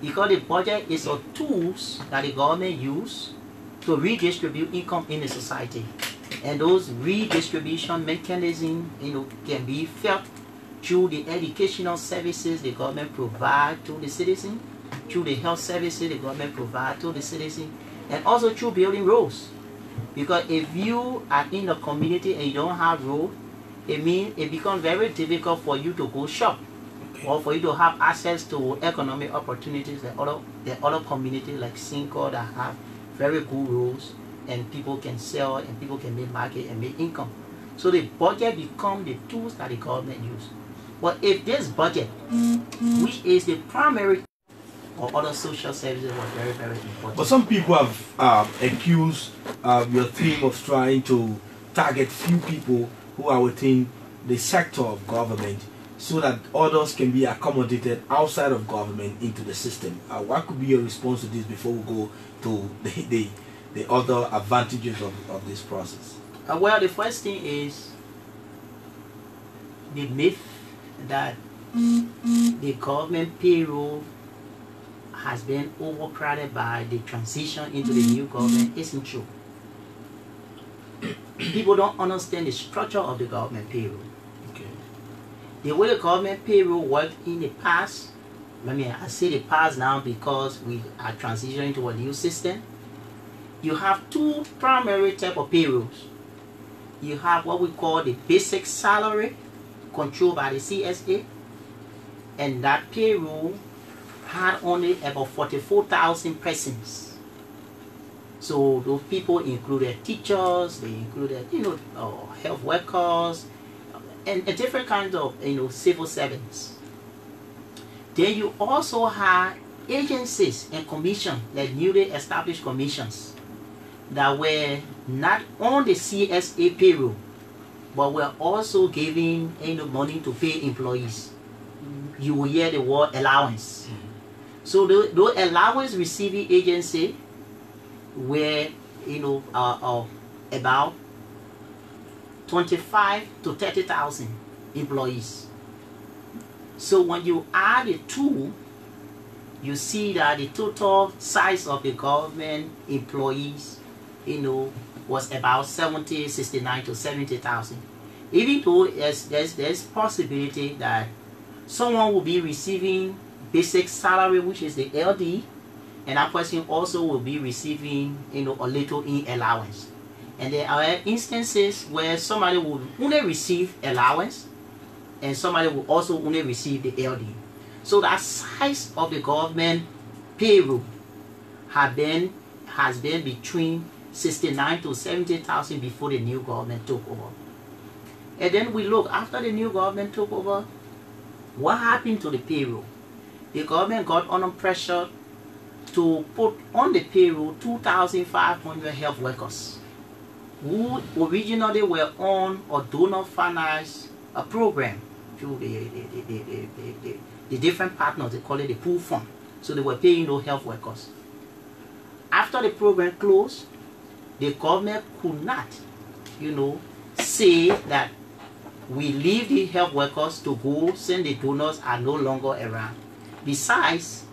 because the budget is a tools that the government use to redistribute income in the society. And those redistribution mechanisms, can be felt through the educational services the government provide to the citizen, through the health services the government provide to the citizen, and also through building roads. Because if you are in a community and you don't have road, it means it becomes very difficult for you to go shop, or for you to have access to economic opportunities that other communities like Cinco that have very good roads, and people can sell and people can make market and make income. So the budget become the tools that the government use. But if this budget, which is the primary or other social services, was very, very important. But some people have accused your theme of trying to target few people who are within the sector of government, so that others can be accommodated outside of government into the system. What could be your response to this before we go to the other advantages of this process? Well, the first thing is the myth that the government payroll has been overcrowded by the transition into the new government isn't true. People don't understand the structure of the government payroll. Okay. The way the government payroll worked in the past, I say the past now because we are transitioning to a new system. You have two primary type of payrolls. You have what we call the basic salary, controlled by the CSA, and that payroll had only about 44,000 persons. So those people included teachers, they included health workers, and different kinds of civil servants. Then you also had agencies and commissions, like newly established commissions, that were not on the CSA payroll, but were also giving money to pay employees. You will hear the word allowance. So those allowance receiving agency were about 25 to 30,000 employees. So when you add the two, you see that the total size of the government employees was about 69 to 70,000. Even though there's possibility that someone will be receiving basic salary, which is the LD, and that person also will be receiving a little in allowance. And there are instances where somebody will only receive allowance and somebody will also only receive the LD. So that size of the government payroll has been between 69 to 70,000 before the new government took over. And then we look, after the new government took over, what happened to the payroll? The government got under pressure to put on the payroll 2,500 health workers who originally were on a donor financed program through the different partners. They call it the pool fund. So they were paying those health workers. After the program closed, the government could not, say that we leave the health workers to go since the donors are no longer around. Besides,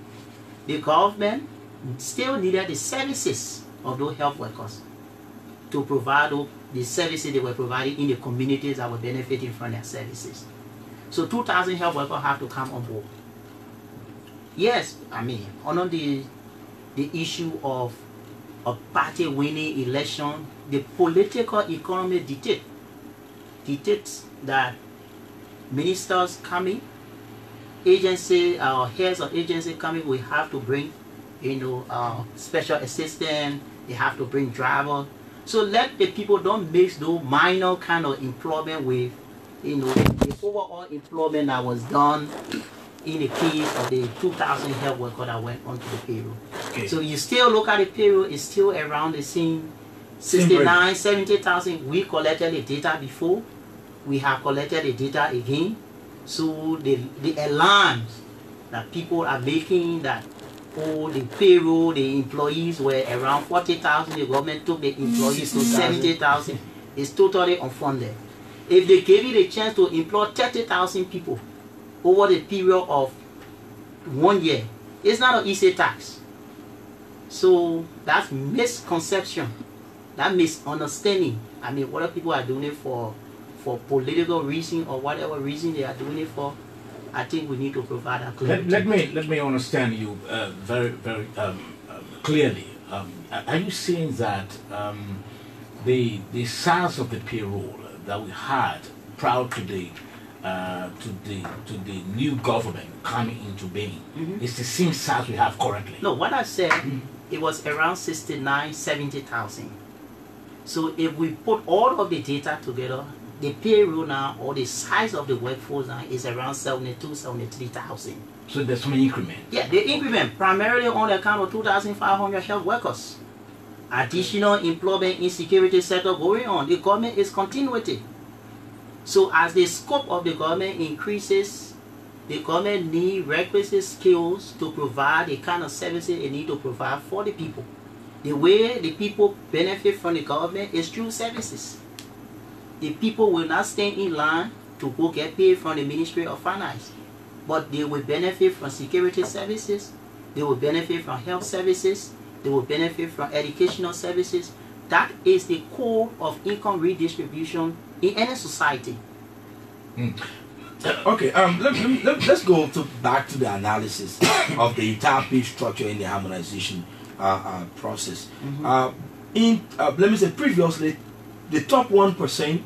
the government still needed the services of those health workers to provide the services they were providing in the communities that were benefiting from their services. So 2,000 health workers have to come on board. Yes, on the issue of a party winning election, the political economy dictates that ministers coming, agency or heads of agency coming will have to bring special assistant. They have to bring driver. So let the people don't mix those minor kind of employment with, the overall employment that was done in the case of the 2,000 health workers that went onto the payroll. Okay. So you still look at the payroll, it's still around the same 69, 70,000. We collected the data before. We have collected the data again. So the alarms that people are making that, the payroll, the employees were around 40,000, the government took the employees to 70,000, is totally unfunded. If they gave you the chance to employ 30,000 people over the period of 1 year, it's not an easy tax. So that's misconception, that misunderstanding. I mean, whether people are doing it for political reason or whatever reason they are doing it for, I think we need to provide a clarity. Let me understand you very clearly. Are you saying that the size of the payroll that we had prior to the new government coming into being is the same size we have currently? No, what I said, it was around 69, 70,000. So if we put all of the data together, the payroll now, or the size of the workforce now, is around 72, 73,000. So there's some increment? Yeah, the increment primarily on the account of 2,500 health workers. Additional employment in security sector going on. The government is continuity. So as the scope of the government increases, the government needs requisite skills to provide the kind of services it needs to provide for the people. The way the people benefit from the government is through services. The people will not stand in line to go get paid from the Ministry of Finance, but they will benefit from security services, they will benefit from health services, they will benefit from educational services. That is the core of income redistribution in any society. Okay, let's go back to the analysis of the entire pay structure in the harmonization process. Let me say previously, the top 1%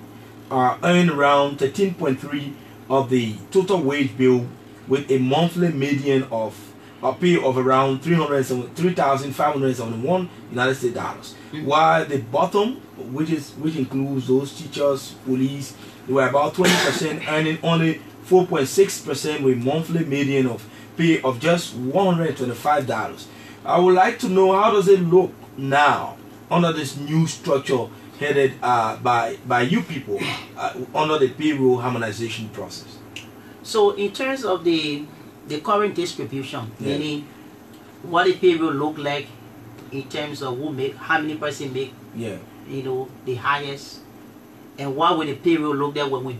earn around 13.3 of the total wage bill, with a monthly median of a pay of around $3,571 United States dollars. While the bottom, which includes those teachers, police, they were about 20%, earning only 4.6% with monthly median of pay of just $125. I would like to know, how does it look now under this new structure headed by you people under the payroll harmonization process? So in terms of the current distribution, meaning what the payroll look like in terms of how many person make the highest, and what will the payroll look like when we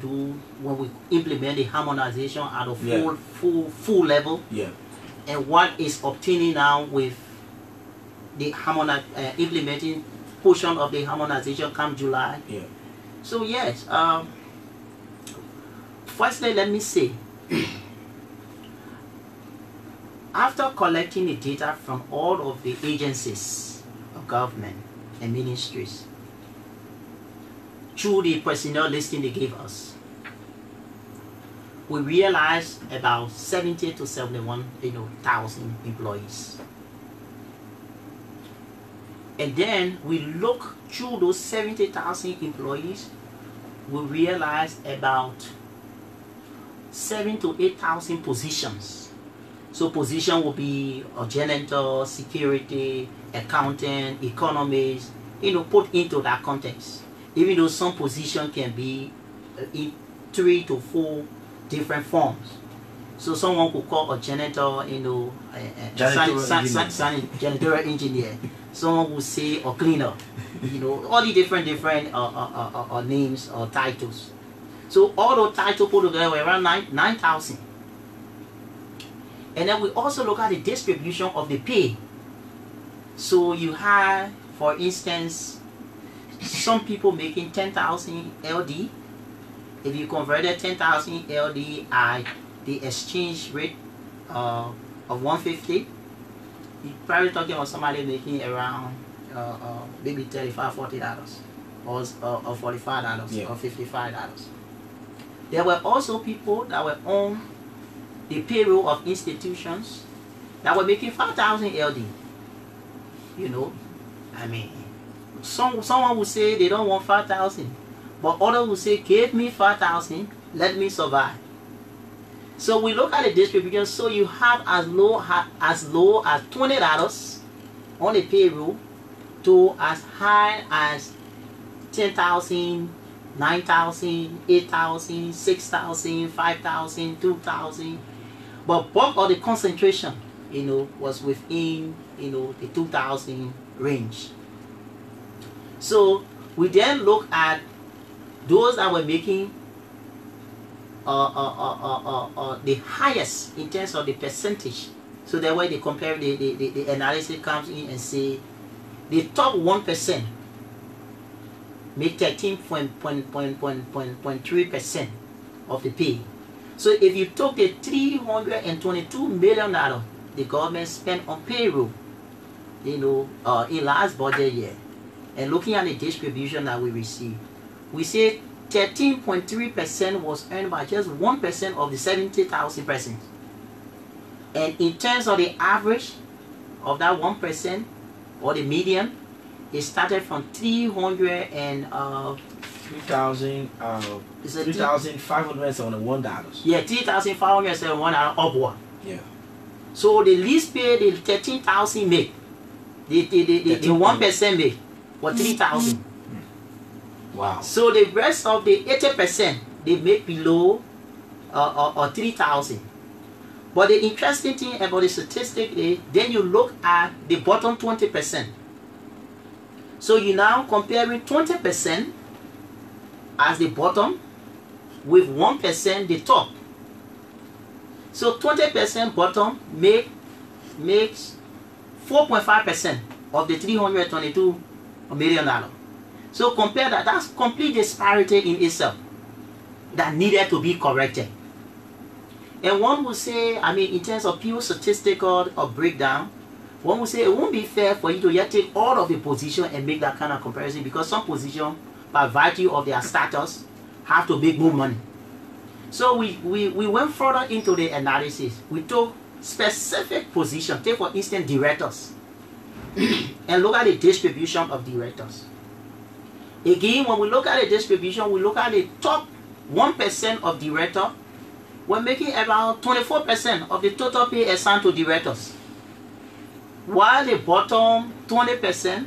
implement the harmonization at a full level, and what is obtaining now with the implementing portion of the harmonization come July. So yes, firstly let me say, after collecting the data from all of the agencies of government and ministries through the personnel listing they gave us, we realized about 70 to 71,000 employees. And then we look through those 70,000 employees, we realized about 7,000 to 8,000 positions. So position will be a janitor, security, accountant, economist, put into that context. Even though some position can be in 3 to 4 different forms. So someone could call a janitor, janitorial engineer. Someone would say a cleaner. All the different names or titles. So all those titles put together were around 9,000. And then we also look at the distribution of the pay. So you have, for instance, some people making 10,000 LD. If you converted 10,000 LD at the exchange rate of 150, you're probably talking about somebody making around maybe $35, $40 or $45 or $55. There were also people that were on the payroll of institutions that were making 5,000 LD. You know, I mean, someone will say they don't want 5,000, but others will say, give me 5,000, let me survive. So we look at the distribution. So you have as low as $20 on the payroll to as high as 10,000, 9,000, 8,000, 6,000, 5,000, 2,000. But bulk of the concentration, you know, was within, you know, the 2,000 range. So we then look at those that were making the highest in terms of the percentage. So that way they compare the analysis comes in and say the top 1% make 13.3% of the pay. So if you took the $322 million the government spent on payroll, you know, in last budget year, and looking at the distribution that we received, we say 13.3% was earned by just 1% of the 70,000 persons. And in terms of the average of that 1% or the median, it started from 3,571 Yeah, $3,571 upward. Yeah. So the least pay the 13,000 make, the 1% make was 3,000. Wow. So the rest of the 80% they make below or 3,000. But the interesting thing about the statistic is then you look at the bottom 20%. So you now comparing 20% as the bottom with 1% the top. So 20% bottom makes 4.5% of the $322 million. So compare that, that's complete disparity in itself that needed to be corrected. And one will say, I mean, in terms of pure statistical or breakdown, one will say it won't be fair for you to yet take all of the position and make that kind of comparison, because some position, by virtue of their status, have to make more money. So we went further into the analysis. We took specific position, take for instance directors, and look at the distribution of directors. Again, when we look at the distribution, we look at the top 1% of director. We're making about 24% of the total pay assigned to directors, while the bottom 20%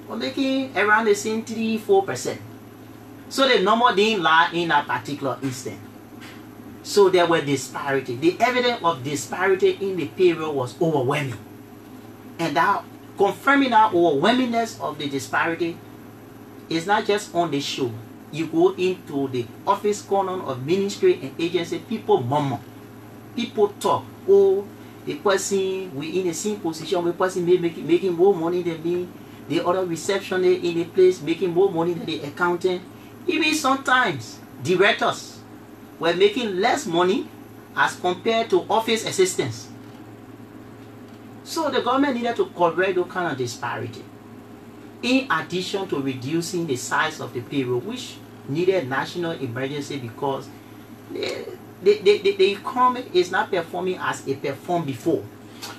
we're making around the same 3-4%. So the number didn't lie in that particular instance. So there were disparity. The evidence of disparity in the payroll was overwhelming, and that confirming that overwhelmingness of the disparity is not just on the show. You go into the office corner of ministry and agency, people murmur, people talk. Oh, the person we in the same position, the person may making more money than me. The other receptionist in the place making more money than the accountant. Even sometimes directors were making less money as compared to office assistants. So the government needed to correct those kind of disparity, in addition to reducing the size of the payroll, which needed national emergency because the economy is not performing as it performed before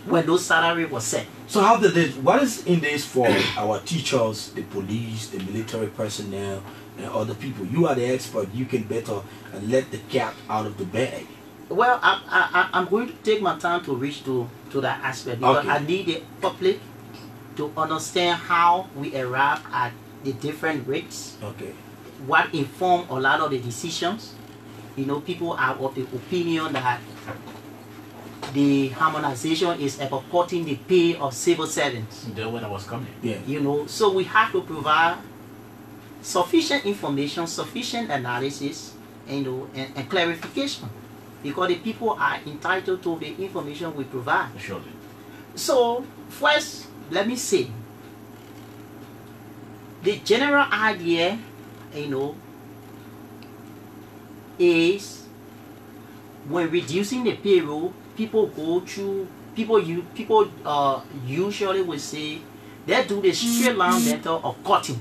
when those salary was set. So how did this, what is in this for our teachers, the police, the military personnel, and other people? You are the expert. You can better let the cat out of the bag. Well, I'm going to take my time to reach to that aspect, because Okay. I need the public to understand how we arrive at the different rates, Okay. what inform a lot of the decisions. You know, people are of the opinion that the harmonization is about cutting the pay of civil servants. That's when I was coming. Yeah. You know, so we have to provide sufficient information, sufficient analysis, and, you know, and clarification, because the people are entitled to the information we provide. Surely. So first, let me say, the general idea, you know, is when reducing the payroll, people usually will say they do the straight line method of cutting.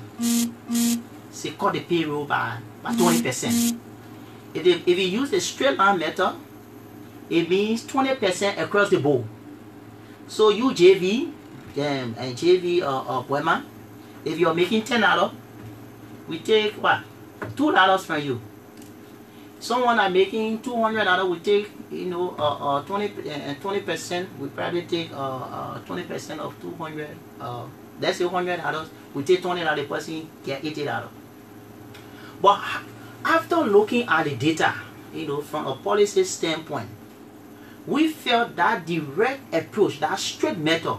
Say cut the payroll by 20%. If you use the straight line method, it means 20% across the board. So you JV, and JV or Wema, if you're making $10, we take what? $2 from you. Someone are making $200, we take 20%. We probably take 20% of 200. Let's say $100. We take $20. The person get $80. But after looking at the data, from a policy standpoint, we felt that direct approach, that straight method,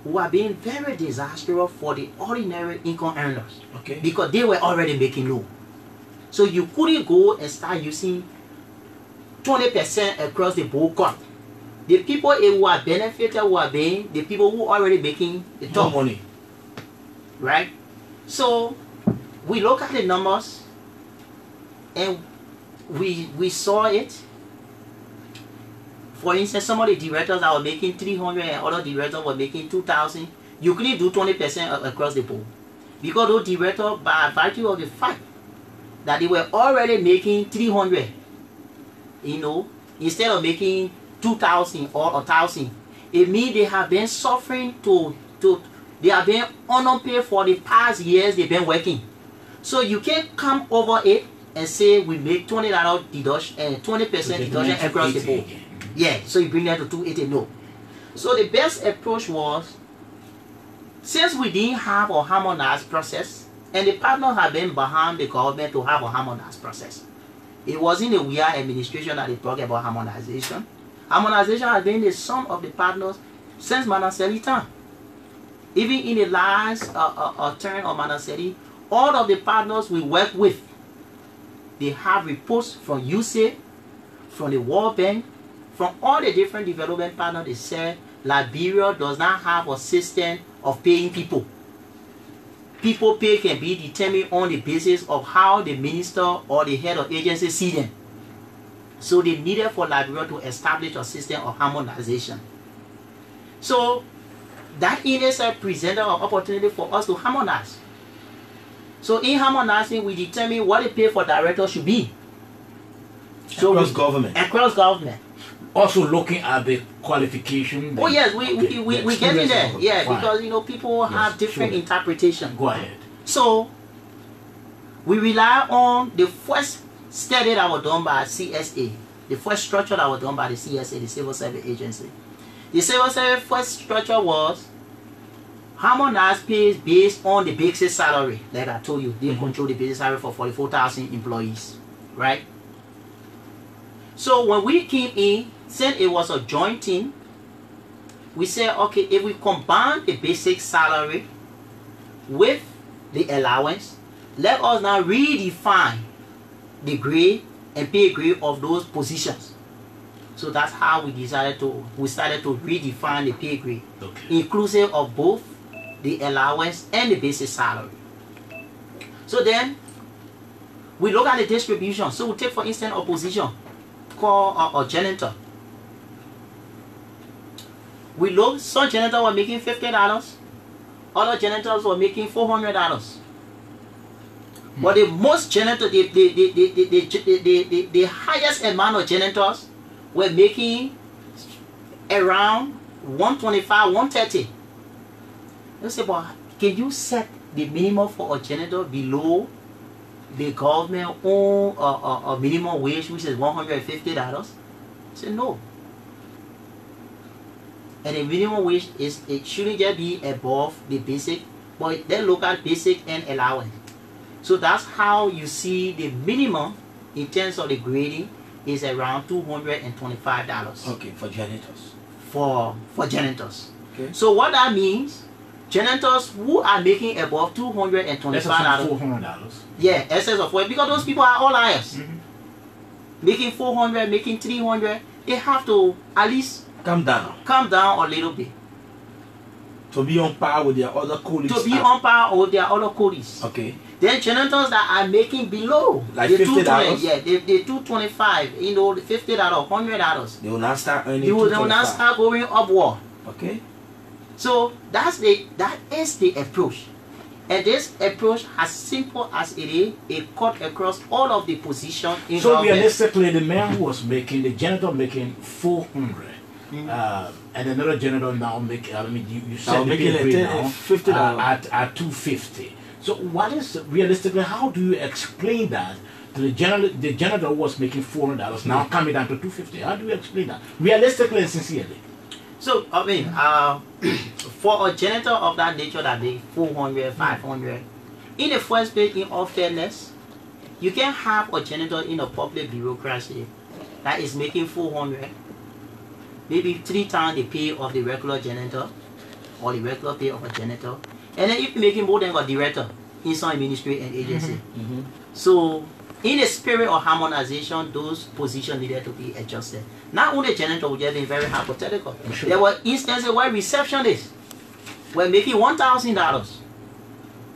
were being very disastrous for the ordinary income earners. Okay. Because they were already making low. So you couldn't go and start using 20% across the board cut. The people who are benefited were being the people who are already making the top money. Right? So we look at the numbers and we saw it. For instance, some of the directors that were making 300 and other directors were making 2,000. You couldn't do 20% across the board. Because those directors, by virtue of the fact that they were already making 300, instead of making 2,000 or 1,000, it means they have been suffering they have been underpaid for the past years they've been working. So you can't come over it and say we make $20 deduction and 20% deduction across the board. Yeah, so you bring that to 280. No. So the best approach was, since we didn't have a harmonized process, and the partners have been behind the government to have a harmonized process. It wasn't the WIA administration that they talked about harmonization. Harmonization has been the sum of the partners since Manaseli time. Even in the last term of Manaseli, all of the partners we work with, they have reports from USAID, from the World Bank, from all the different development partners. They said Liberia does not have a system of paying people. People pay can be determined on the basis of how the minister or the head of agency see them. So they needed for Liberia to establish a system of harmonization. So that in itself presented an opportunity for us to harmonize. So in harmonizing, we determine what the pay for directors should be. So across government. Across government. Also looking at the qualification. Oh yes, we get in there. Yeah, fine. because people have different interpretation. Go ahead. So we rely on the first study that was done by CSA, the first structure that was done by the CSA, the Civil Service Agency. The Civil Service first structure was harmonized pays based on the basic salary. Like I told you, they control the basic salary for 44,000 employees, right? So when we came in, since it was a joint team, we said, okay, if we combine the basic salary with the allowance, let us now redefine the grade and pay grade of those positions. So that's how we started to redefine the pay grade, inclusive of both the allowance and the basic salary. So then we look at the distribution. So we take, for instance, a position called a janitor. We look, some janitors were making $50, other janitors were making $400. But the most janitors, the highest amount of janitors were making around $125, $130. You say, but can you set the minimum for a janitor below the government own a minimum wage, which is $150? I say no. And the minimum wage it shouldn't just be above the basic, but then look at basic and allowance. So that's how you see the minimum in terms of the grading is around $225. Okay, for janitors. For janitors. Okay. So what that means, janitors who are making above $225. $400. Yeah, excess of work, because those people are all liars. Making $400, making $300, they have to at least Come down. Come down a little bit. To be on par with their other colleagues. To be on par with their other colleagues. Okay. Then janitors that are making below like the $50. Yeah, the $225, the $50, $100. They will not start earning. They will not start going upward. Okay. So that is the approach. And this approach, as simple as it is, it cut across all of the positions in So government. realistically, the man who was making, the janitor making $400, and another janitor now make. I mean, you Now said the making pay it grade 10, now 50 at 250. So what is realistically? How do you explain that to the janitor who was making $400 now coming down to 250? How do you explain that realistically and sincerely? So I mean, for a janitor of that nature that they 400, 500, in the first place, in all fairness, you can have a janitor in a public bureaucracy that is making 400, maybe 3 times the pay of the regular janitor or the regular pay of a janitor, and then if you're making more than a director in some ministry and agency. So in the spirit of harmonization, those positions needed to be adjusted. Not only janitor, which have been very hypothetical. Sure. There were instances where receptionists were making $1,000.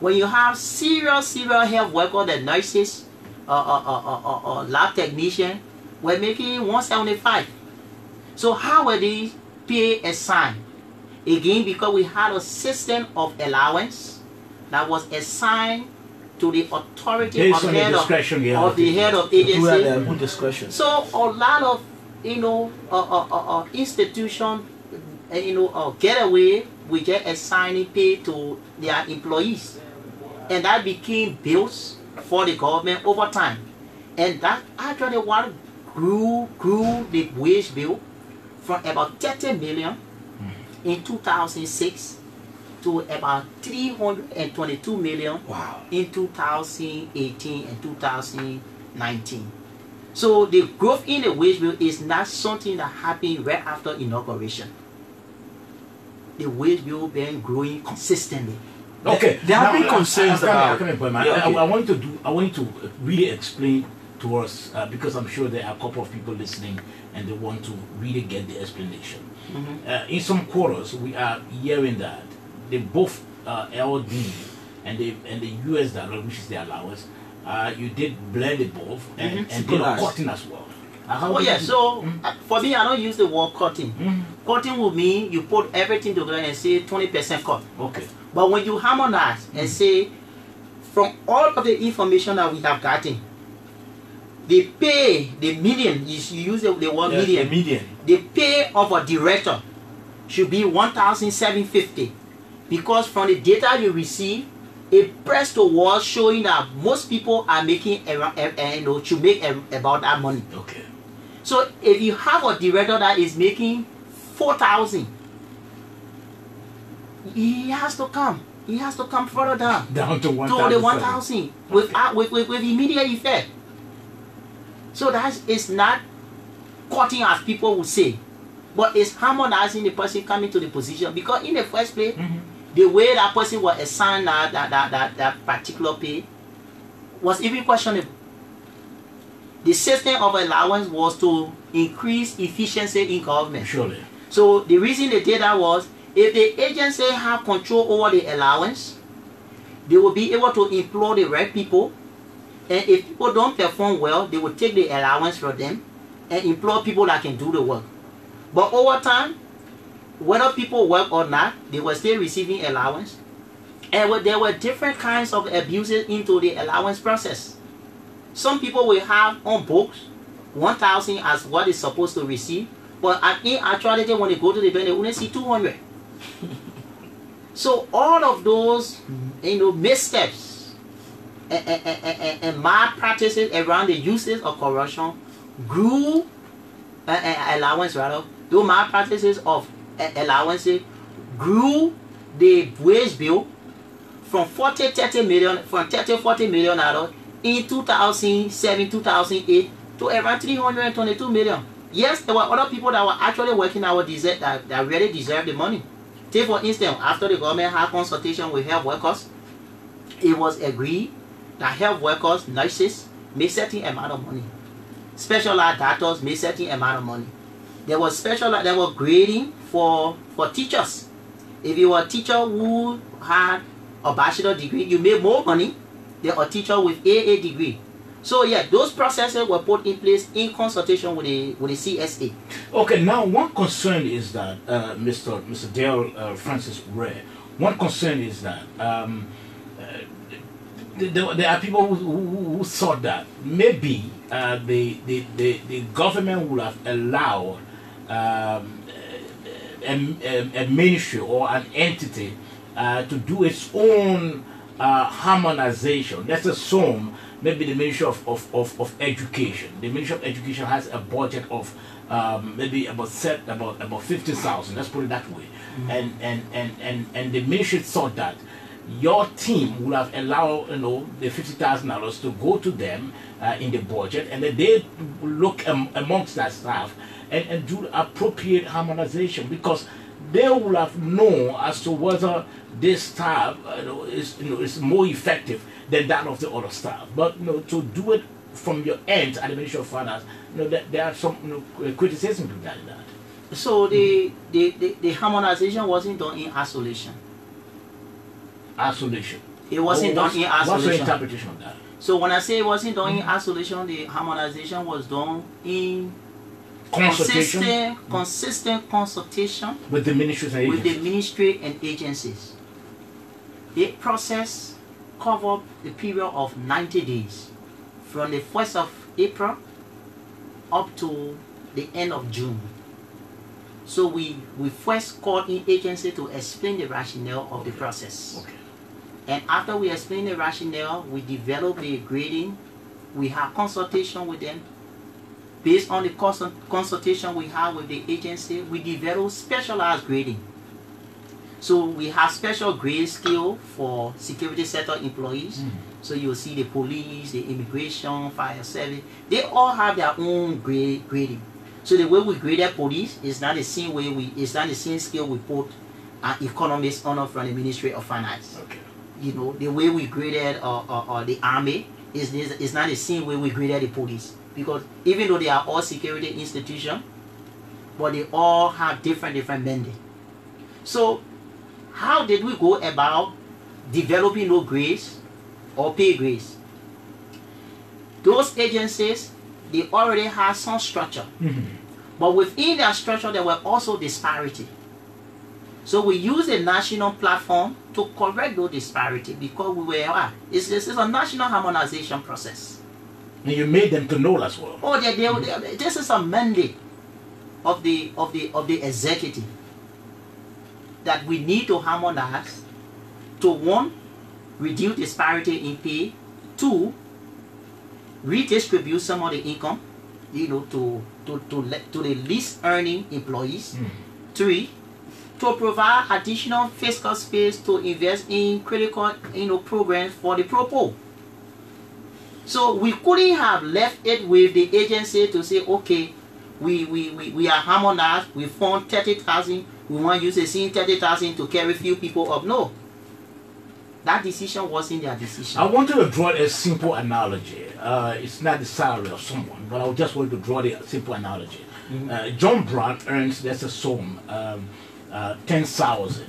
When you have serious health workers, the nurses, lab technician, were making $175. So how were these pay assigned? Again, because we had a system of allowance that was assigned to the authority Based of on the head discretion, yeah, of the head of Who had their agency. own discretion. So a lot of institution get away with just assigning pay to their employees, and that became bills for the government over time, and that actually what grew the wage bill from about 30 million in 2006 to about 322 million Wow. in 2018 and 2019. So the growth in the wage bill is not something that happened right after inauguration. The wage bill been growing consistently. Okay, There have been concerns about. I want you to really explain to us because I'm sure there are a couple of people listening and they want to really get the explanation. In some quarters, we are hearing that they both LD and the US dollar, which is the allowance, you did blend it both and they are cutting as well. Oh yeah, so for me, I don't use the word cutting. Cutting will mean you put everything together and say 20% cut. Okay. But when you harmonize and say, from all of the information that we have gotten, the pay, the median, you use the word Yes, median. the median. The pay of a director should be $1,750, because from the data you receive, it pressed towards showing that most people are making should make about that money. Okay. So if you have a director that is making 4,000, he has to come further down Down to to 1,000. the 1,000 with immediate effect. So that is not cutting as people would say, but it's harmonizing the person coming to the position, because in the first place, the way that person was assigned that particular pay was even questionable. The system of allowance was to increase efficiency in government. Surely. So the reason they did that was, if the agency have control over the allowance, they will be able to employ the right people, and if people don't perform well, they will take the allowance from them and employ people that can do the work. But over time, whether people work or not, they were still receiving allowance, and there were different kinds of abuses into the allowance process. Some people will have on books 1,000 as what is supposed to receive, but in actuality, when they go to the bank, they only see 200. So all of those, missteps and malpractices around the uses of corruption grew allowance rather. Those malpractices of allowances grew the wage bill from 40 million in 2007, 2008 to around 322 million. Yes, there were other people that were actually working that really deserved the money. Take for instance, after the government had consultation with health workers, it was agreed that health workers, nurses, make certain amount of money. Specialized doctors make certain amount of money. There was grading for teachers. If you were a teacher who had a bachelor degree, you made more money than a teacher with AA degree. So yeah, those processes were put in place in consultation with the CSA. Okay, now one concern is that Mr. Dale Francis Ray. One concern is that there are people who thought that maybe the government would have allowed a ministry or an entity to do its own harmonization. Let's assume maybe the Ministry of Education. The Ministry of Education has a budget of maybe about 50,000. Let's put it that way. And the ministry thought that your team would have allowed the $50,000 to go to them in the budget, and then they look amongst that staff and do appropriate harmonization, because they will have known as to whether this staff is more effective than that of the other staff. But to do it from your end at the Ministry of Finance, there are some criticism to that. So the harmonization wasn't done in isolation. Isolation. It wasn't done in isolation. What's your interpretation of that? So when I say it wasn't done in isolation, the harmonization was done in consistent consultation with the ministries and agencies. With the ministry and agencies. The process covered the period of 90 days, from the 1st of April up to the end of June. So we first called in agency to explain the rationale of the process. Okay. And after we explain the rationale, we develop the grading. We have consultation with them. Based on the consultation we have with the agency, we develop specialized grading. So we have special grade scale for security sector employees. So you'll see the police, the immigration, fire service. They all have their own grading. So the way we graded police is not the same way it's not the same scale we put an economist honor from the Ministry of Finance. Okay. The way we graded the army is not the same way we graded the police. Because even though they are all security institutions, but they all have different mandates. So how did we go about developing those grades or pay grades? Those agencies, they already have some structure. But within their structure, there were also disparity. So we use a national platform to correct those disparities, because this is a national harmonization process. And you made them to know as well. Oh, this is a mandate of the executive, that we need to harmonize to, 1, reduce disparity in pay, 2, redistribute some of the income, to the least earning employees, 3, to provide additional fiscal space to invest in critical programs for the poor. So we couldn't have left it with the agency to say, okay, we are harmonized, we fund 30,000, we want to use the same 30,000 to carry few people up. No. That decision wasn't their decision. I want to draw a simple analogy. It's not the salary of someone, but I just want to draw the simple analogy. John Brown earns, let's assume, 10,000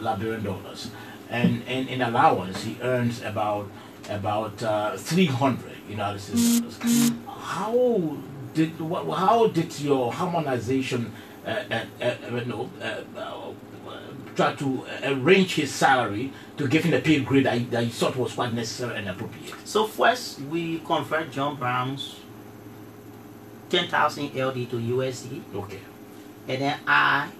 Liberian dollars, and in allowance he earns about 300 United States dollars. How did your harmonization try to arrange his salary to give him a pay grade that you thought was quite necessary and appropriate? So first, we convert John Brown's 10,000 LD to USD. Okay. And then add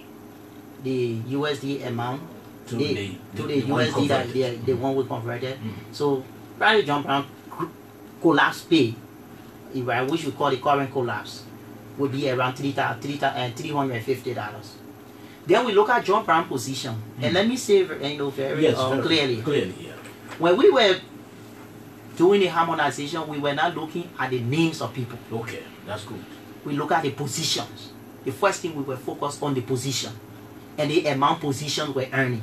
the USD amount to the USD that the one we converted. So probably John Brown collapse pay, which we call the current collapse, would be around $350. Then we look at John Brown position, and let me say very clearly. Yeah. When we were doing the harmonization, we were not looking at the names of people. Okay, that's good. We look at the positions. The first thing we were focused on the position and the amount positions were earning.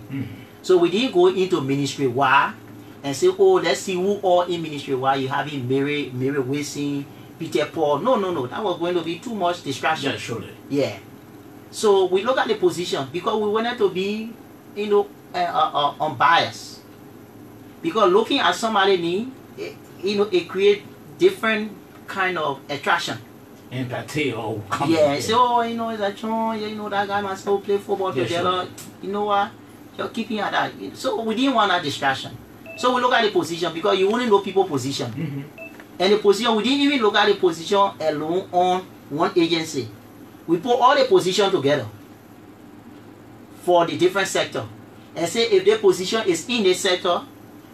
So we didn't go into ministry wide and say, oh, let's see who all in ministry wide. You have in Mary Wilson, Peter Paul. No. That was going to be too much distraction. Yeah, surely. Yeah. So we look at the position because we wanted to be, unbiased. Because looking at somebody need, it creates different kind of attraction. Empathy or yeah, so it's a John, that guy must go play football together. Sure. You know what? You're keeping at that. So we didn't want that distraction. So we look at the position because you only know people position. And the position, we didn't even look at the position alone on one agency. We put all the position together. for the different sector, and say if their position is in the sector,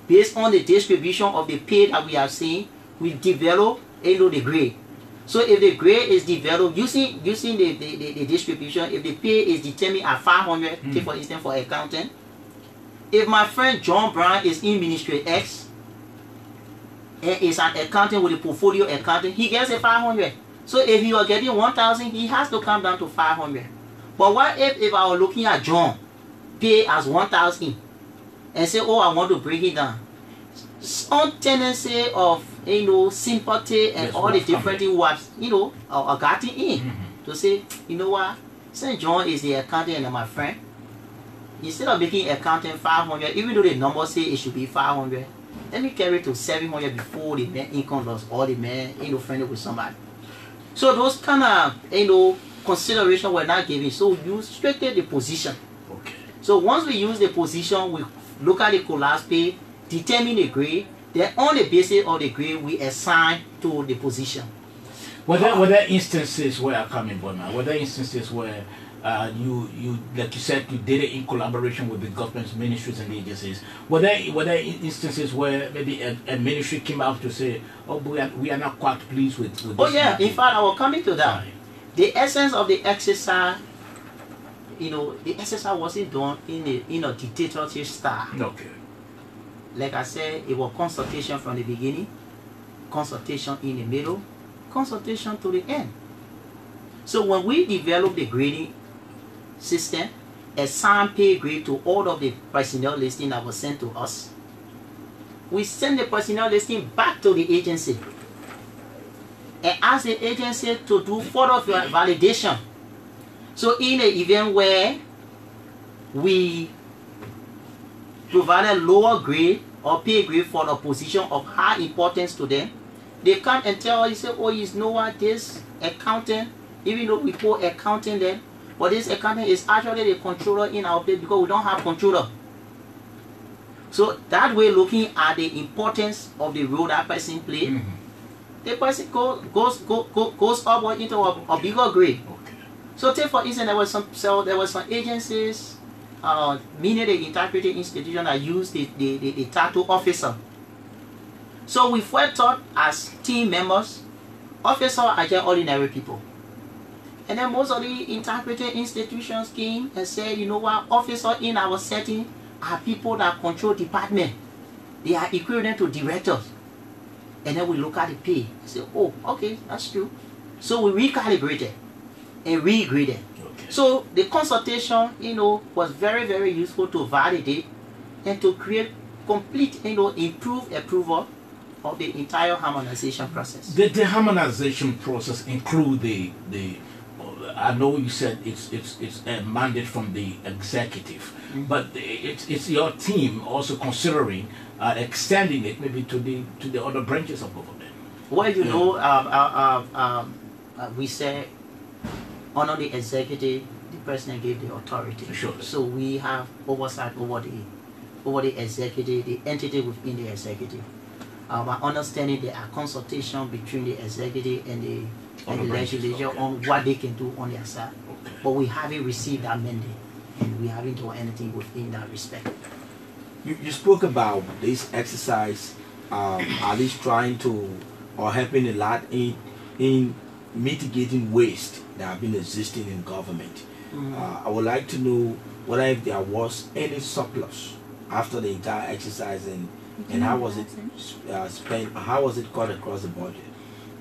based on the distribution of the pay that we have seen, we develop the grade. So if the grade is developed using the distribution, if the pay is determined at 500, take for instance for accountant, if my friend John Brown is in Ministry X and is an accountant with a portfolio accountant, he gets a 500. So if you are getting 1,000, he has to come down to 500. But what if I was looking at John pay as 1,000 and say, oh, I want to bring it down? Some tendency of sympathy and all the different things was are gotten in to say, you know what, St. John is the accountant and my friend. Instead of making accountant 500, even though the number say it should be 500, let me carry it to 700 before the man income loss or the man friendly with somebody. So those kind of consideration were not given. So you stricted the position. Okay. So once we use the position, we look at the collapse pay, determine the grade, then on the basis of the grade we assign to the position. Were there instances where I come in, Boyman? Were there instances where you like you said you did it in collaboration with the government's ministries and agencies? Were there instances where maybe a ministry came out to say, oh, we are not quite pleased with this? Oh yeah, in fact I will come into that. Right. The essence of the exercise, the exercise wasn't done in a dictatorship style. Okay. Like I said, it was consultation from the beginning, consultation in the middle, consultation to the end. So when we developed the grading system, assign pay grade to all of the personnel listing that was sent to us, we send the personnel listing back to the agency and ask the agency to do further validation. So in an event where we provide a lower grade or pay grade for a position of high importance to them, they come and tell us, say, oh, you know what, this accountant, even though we put accountant there, but this accountant is actually the controller in our place because we don't have controller. So that way, looking at the importance of the role that person plays, the person goes upward into a bigger grade. Okay. So take for instance, there were some agencies, meaning the integrity institution that used the title officer. So we were taught as team members, officers are just ordinary people. And then most of the integrity institutions came and said, you know what, officers in our setting are people that control department. They are equivalent to directors. And then we look at the pay and say, oh, okay, that's true. So we recalibrated and regraded. Okay. So the consultation, was very, very useful to validate and to create complete, improved approval of the entire harmonization process. Did the harmonization process include the I know you said it's a mandate from the executive, but it's your team also considering extending it maybe to the other branches of government. Well, we say under the executive, the president gave the authority. Sure. So we have oversight over the executive, the entity within the executive. By understanding there are consultation between the executive and the legislature on what they can do on their side. Okay. But we haven't received that mandate and we haven't done anything within that respect. You spoke about this exercise at least trying to or helping a lot in mitigating waste that have been existing in government. I would like to know whether if there was any surplus after the entire exercise and how was it spent, how was it cut across the budget?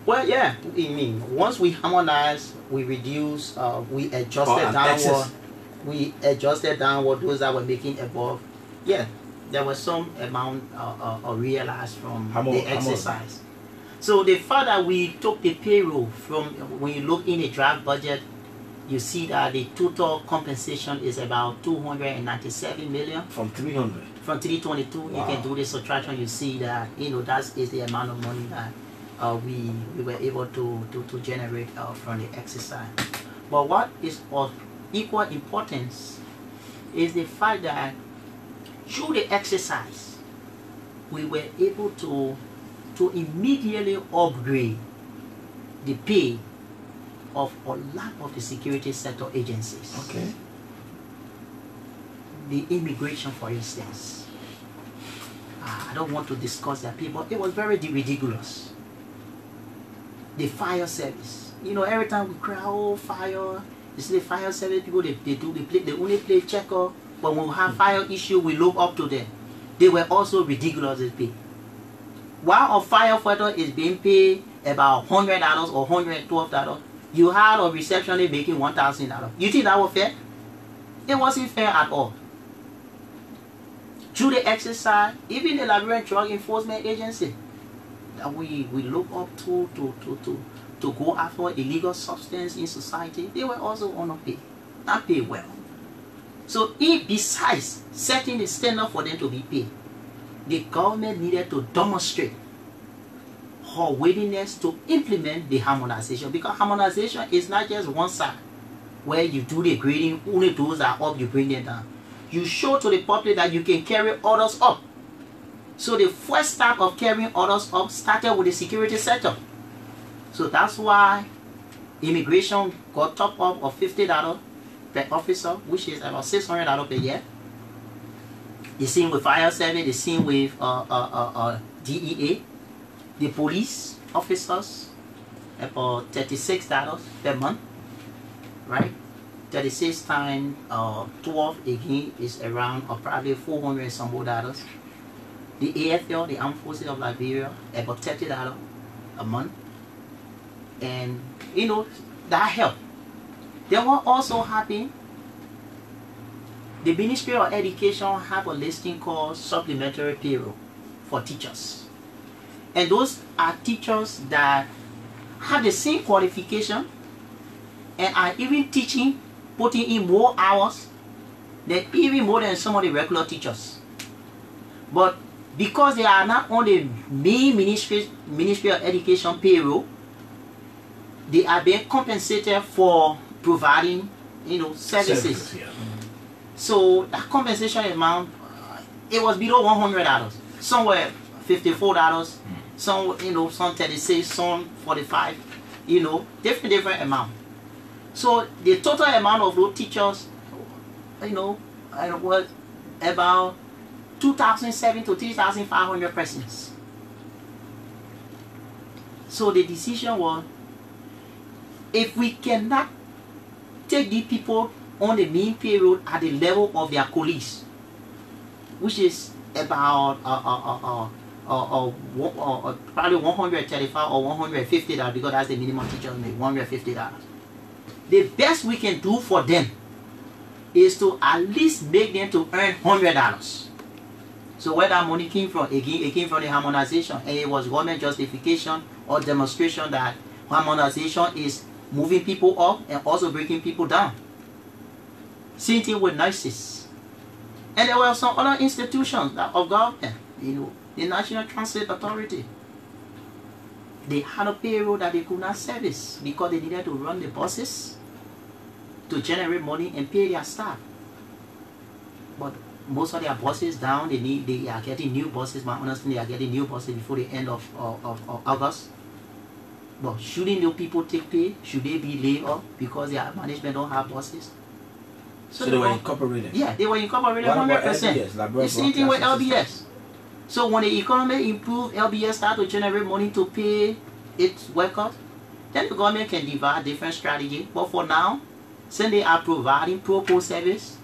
Well, yeah, once we harmonize, we reduce, we adjusted downward. We adjusted downward those that were making above. Yeah, there was some amount realized from the exercise. So the fact that we took the payroll from, when you look in the draft budget, you see that the total compensation is about 297 million. From 300? From 322. Wow. You can do the subtraction, you see that, that is the amount of money that we were able to generate from the exercise. But what is of equal importance is the fact that through the exercise, we were able to immediately upgrade the pay of a lot of the security sector agencies. Okay. the immigration, for instance. I don't want to discuss that, people. It was very ridiculous. The fire service. You know, every time we cry, oh, fire. You see the fire service people, they only play checker. But when we have fire issue, we look up to them. They were also ridiculous as pay. While a firefighter is being paid about $100 or $112, you had a receptionist making $1,000. You think that was fair? It wasn't fair at all. Through the exercise, even the Liberian Drug Enforcement Agency that we look up to go after illegal substance in society, they were also underpaid, not paid well. So besides setting the standard for them to be paid, the government needed to demonstrate her willingness to implement the harmonization, because harmonization is not just one side where you do the grading, only those that are up, you bring them down. You show to the public that you can carry others up. So the first step of carrying others up started with the security sector. So that's why immigration got top up of $50 per officer, which is about $600 per year. The same with fire service, the same with DEA. The police officers, about $36 per month, right? 36 times 12 again is around probably $400 some more dollars. The AFL, the Armed Forces of Liberia, about $30 a month. And you know, that helped. They were also happy. The Ministry of Education have a listing called supplementary payroll for teachers. And those are teachers that have the same qualification and are even teaching, putting in more hours, than even more than some of the regular teachers. But because they are not on the main Ministry of Education payroll, they are being compensated for providing, you know, services. Yeah. So that compensation amount, it was below $100. Some were $54, some, you know, some 36, some 45, you know, different amount. So the total amount of those teachers, you know, was about 2,700 to 3,500 persons. So the decision was, if we cannot take these people on the main payroll at the level of their colleagues, which is about probably $135 or $150, because that's the minimum teacher make, $150. The best we can do for them is to at least make them to earn $100. So where that money came from, again, it came from the harmonization, and it was government justification or demonstration that harmonization is moving people up and also breaking people down. Same thing with nurses. And there were some other institutions of government, you know, the National Transit Authority. They had a payroll that they could not service because they needed to run the buses to generate money and pay their staff. But most of their buses down, they are getting new buses. My understanding, they are getting new buses before the end of August. But shouldn't those people take pay? Should they be laid off because their management don't have buses? So they were incorporated? Yeah, they were incorporated 100%. The same thing with LBS. So when the economy improved, LBS started to generate money to pay its workers, then the government can devise different strategy. But for now, since they are providing pro service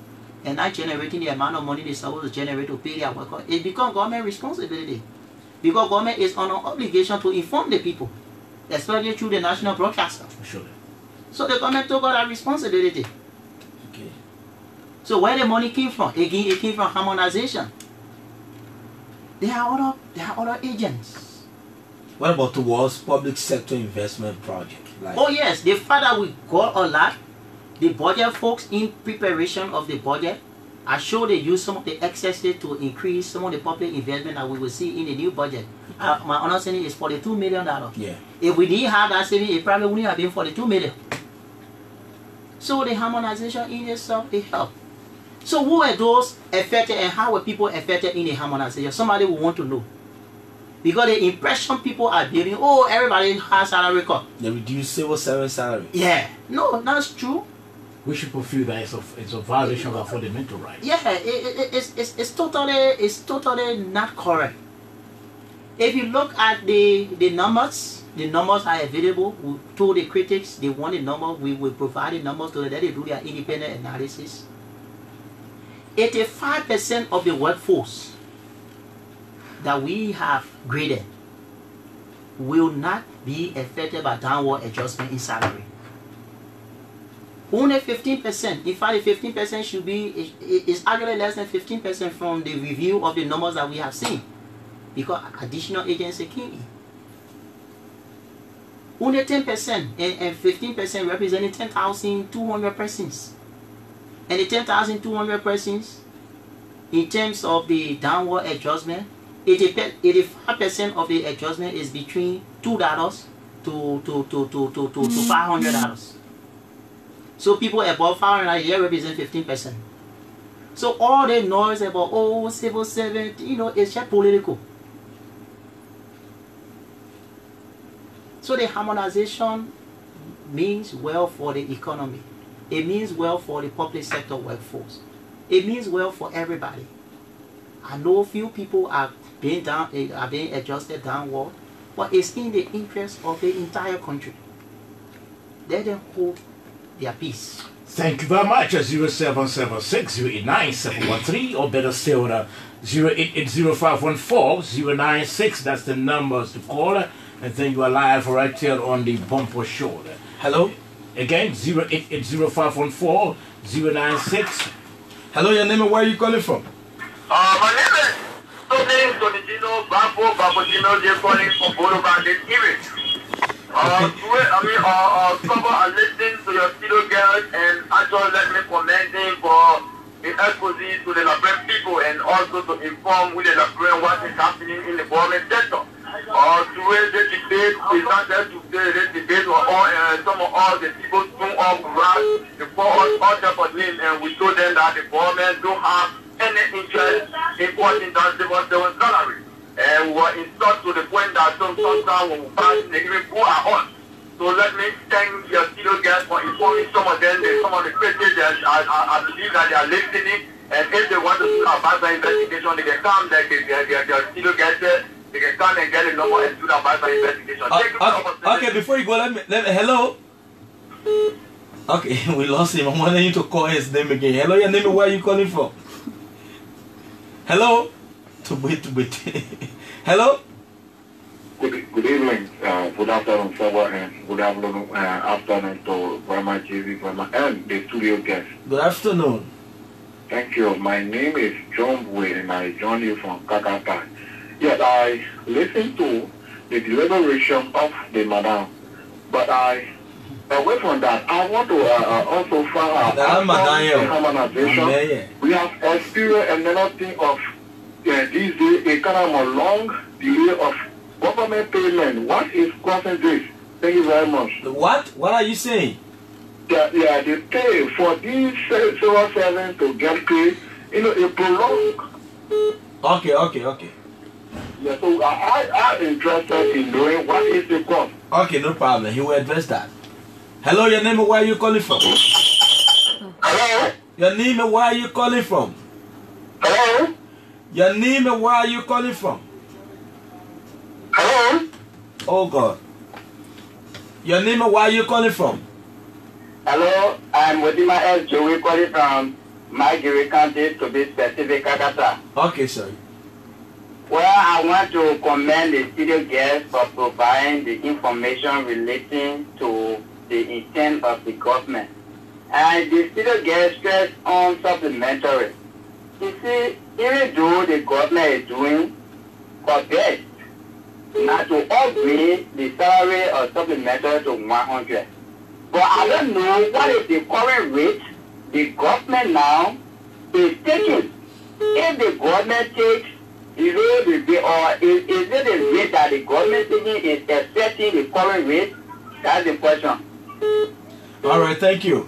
and not generating the amount of money they're supposed to generate to pay their workers, it becomes government responsibility. Because government is on an obligation to inform the people, especially through the national broadcaster. Sure. So the government took on that responsibility. Okay. So where the money came from? Again, it came from harmonization. There are other agents. What about towards public sector investment project? Like, oh yes, the fact that we got a lot, the budget folks in preparation of the budget, I sure they use some of the excesses to increase some of the public investment that we will see in the new budget. My understanding is $42 million. Yeah. If we didn't have that saving, it probably wouldn't have been $42 million. So the harmonization in itself, it helped. So who were those affected and how were people affected in the harmonization? Somebody will want to know. Because the impression people are building, oh, everybody has salary cut. They reduce civil servant salary. Yeah. No, that's true. we should feel that it's a violation of our fundamental rights. Yeah, it's totally not correct. If you look at the numbers are available. We told the critics they want the number. We will provide the numbers to them. They do their independent analysis. 85% of the workforce that we have graded will not be affected by downward adjustment in salary. Only 15%. In fact, the 15% should be, it's actually less than 15% from the review of the numbers that we have seen, because additional agency came in. Only 10% and 15% representing 10,200 persons. And the 10,200 persons, in terms of the downward adjustment, 85% of the adjustment is between $2 to $500. So people above $500 here represent 15%. So all the noise about, oh, civil servant, it's just political. So the harmonization means well for the economy. It means well for the public sector workforce. It means well for everybody. I know few people are being adjusted downward, but it's in the interest of the entire country. Let them hold their peace. Thank you very much. 0776-089-713, or better still, 0880514-096. That's the numbers to call. And then you are live right here on the Bumper Show. Hello? Again, 0880514-096. Hello, your name and where are you calling from? My name is Tony Donitino Bambo Babotino. They're calling from Boulevard this evening. Cover and listen to your studio girls, and actually let me commend him for the exposé to the Liberian people, and also to inform with the Liberian what is happening in the government sector. To where the debate is not there today, the debate were all, some of all the people threw off grass before us all for him, and we told them that the government don't have any interest in putting down the salary. And we were insulted to the point that sometimes when we pass, they even pull our on. So let me thank your studio guys for informing some of them, some of the critics, and I believe that they are listening. And if they want to do a bad investigation, they can come, like their studio guys there. They can come and get a number and do that by investigation. Okay, before you go, let me hello. Okay, we lost him. I'm wanting you to call his name again. Hello, your name, where are you calling from? Hello? To wait. Hello? Good evening, good afternoon, Trevor, and good afternoon to Brahma JV, Brahma, and the studio guests. Good afternoon. Thank you. My name is John Boyd, and I join you from Kakata. Yes, I listened to the deliberation of the madam, but away from that, I want to also find out after harmonization, we have experienced another thing of these days, a kind of a long delay of government payment. What is causing this? Thank you very much. What? What are you saying? Yeah, they pay for these civil servants to get paid, a prolonged. Okay. Yeah, so I'm interested in knowing what is the cost. Okay, no problem. He will address that. Hello, your name and where are you calling from? Hello? Your name and where are you calling from? Hello? Your name and where are you calling from? Hello? Oh God. Your name and where are you calling from? Hello, I'm Wadima S. Joey calling from Magiri County, to be specific, Kakata. Okay, sir. Well, I want to commend the studio guests for providing the information relating to the intent of the government. And the studio guests stress on supplementary. You see, even though the government is doing her best not to upgrade the salary of supplementary to 100. But I don't know what is the current rate the government now is taking. If the government takes below the rate, or is it the rate that the government taking is accepting the current rate? That's the question. All right, thank you.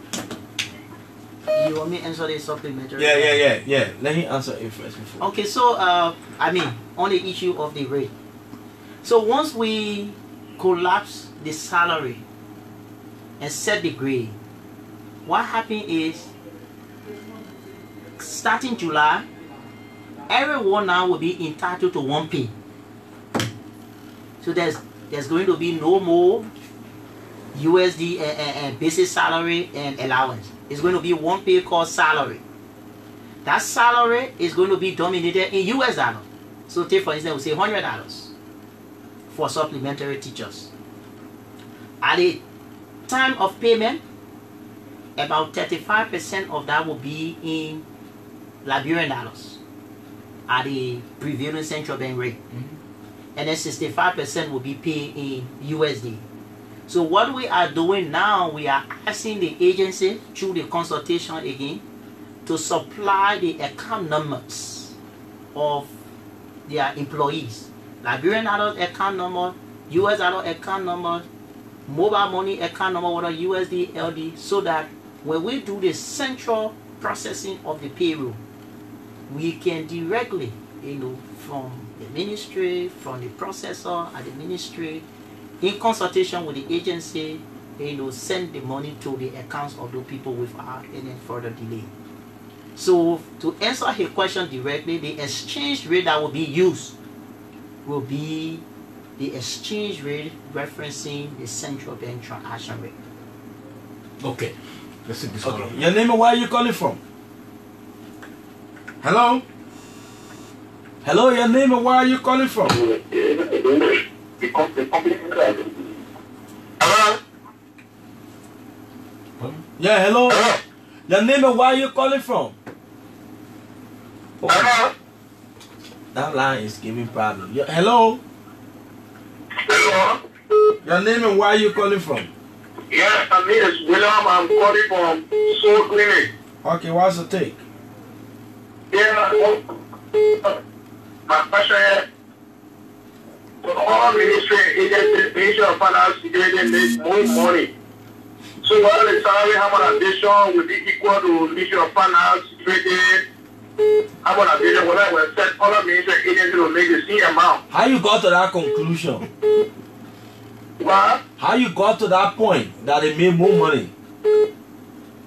You want me to answer the supplementary? Yeah. Let me answer it first before. Okay, so on the issue of the rate. So once we collapse the salary and set the grade, what happened is, starting July, everyone now will be entitled to one pay. So there's going to be no more USD and basic salary and allowance. It's going to be one pay called salary. That salary is going to be dominated in US dollars. So take for instance, we say $100 for supplementary teachers. At the time of payment, about 35% of that will be in Liberian dollars at the prevailing central bank rate. And then 65% will be paid in USD. So what we are doing now, we are asking the agency through the consultation again to supply the account numbers of their employees. Liberian dollar account number, US dollar account number, mobile money account number, whether USD, LD, so that when we do the central processing of the payroll, we can directly, from the ministry, from the processor at the ministry, in consultation with the agency, send the money to the accounts of the people without any further delay. So to answer his question directly, the exchange rate that will be used will be the exchange rate referencing the central bank transaction rate. Okay. Let's take this Okay. one. Your name and where are you calling from? Hello? Hello, your name and where are you calling from? Hello? Yeah, hello? Hello? Your name and where are you calling from? Hello? That line is giving problem. Hello? Hello? Your name and where are you calling from? Yes, my name is William. I'm calling from Soul Clinic. Okay, what's the take? Yeah, my question is, for all ministry agencies, Ministry of Finance, Security make more money. So what the salary harmonization will be equal to Ministry of Finance, Security, harmonization, whatever we set other ministry agencies will make the same amount. How you got to that conclusion? What? How you got to that point that they made more money?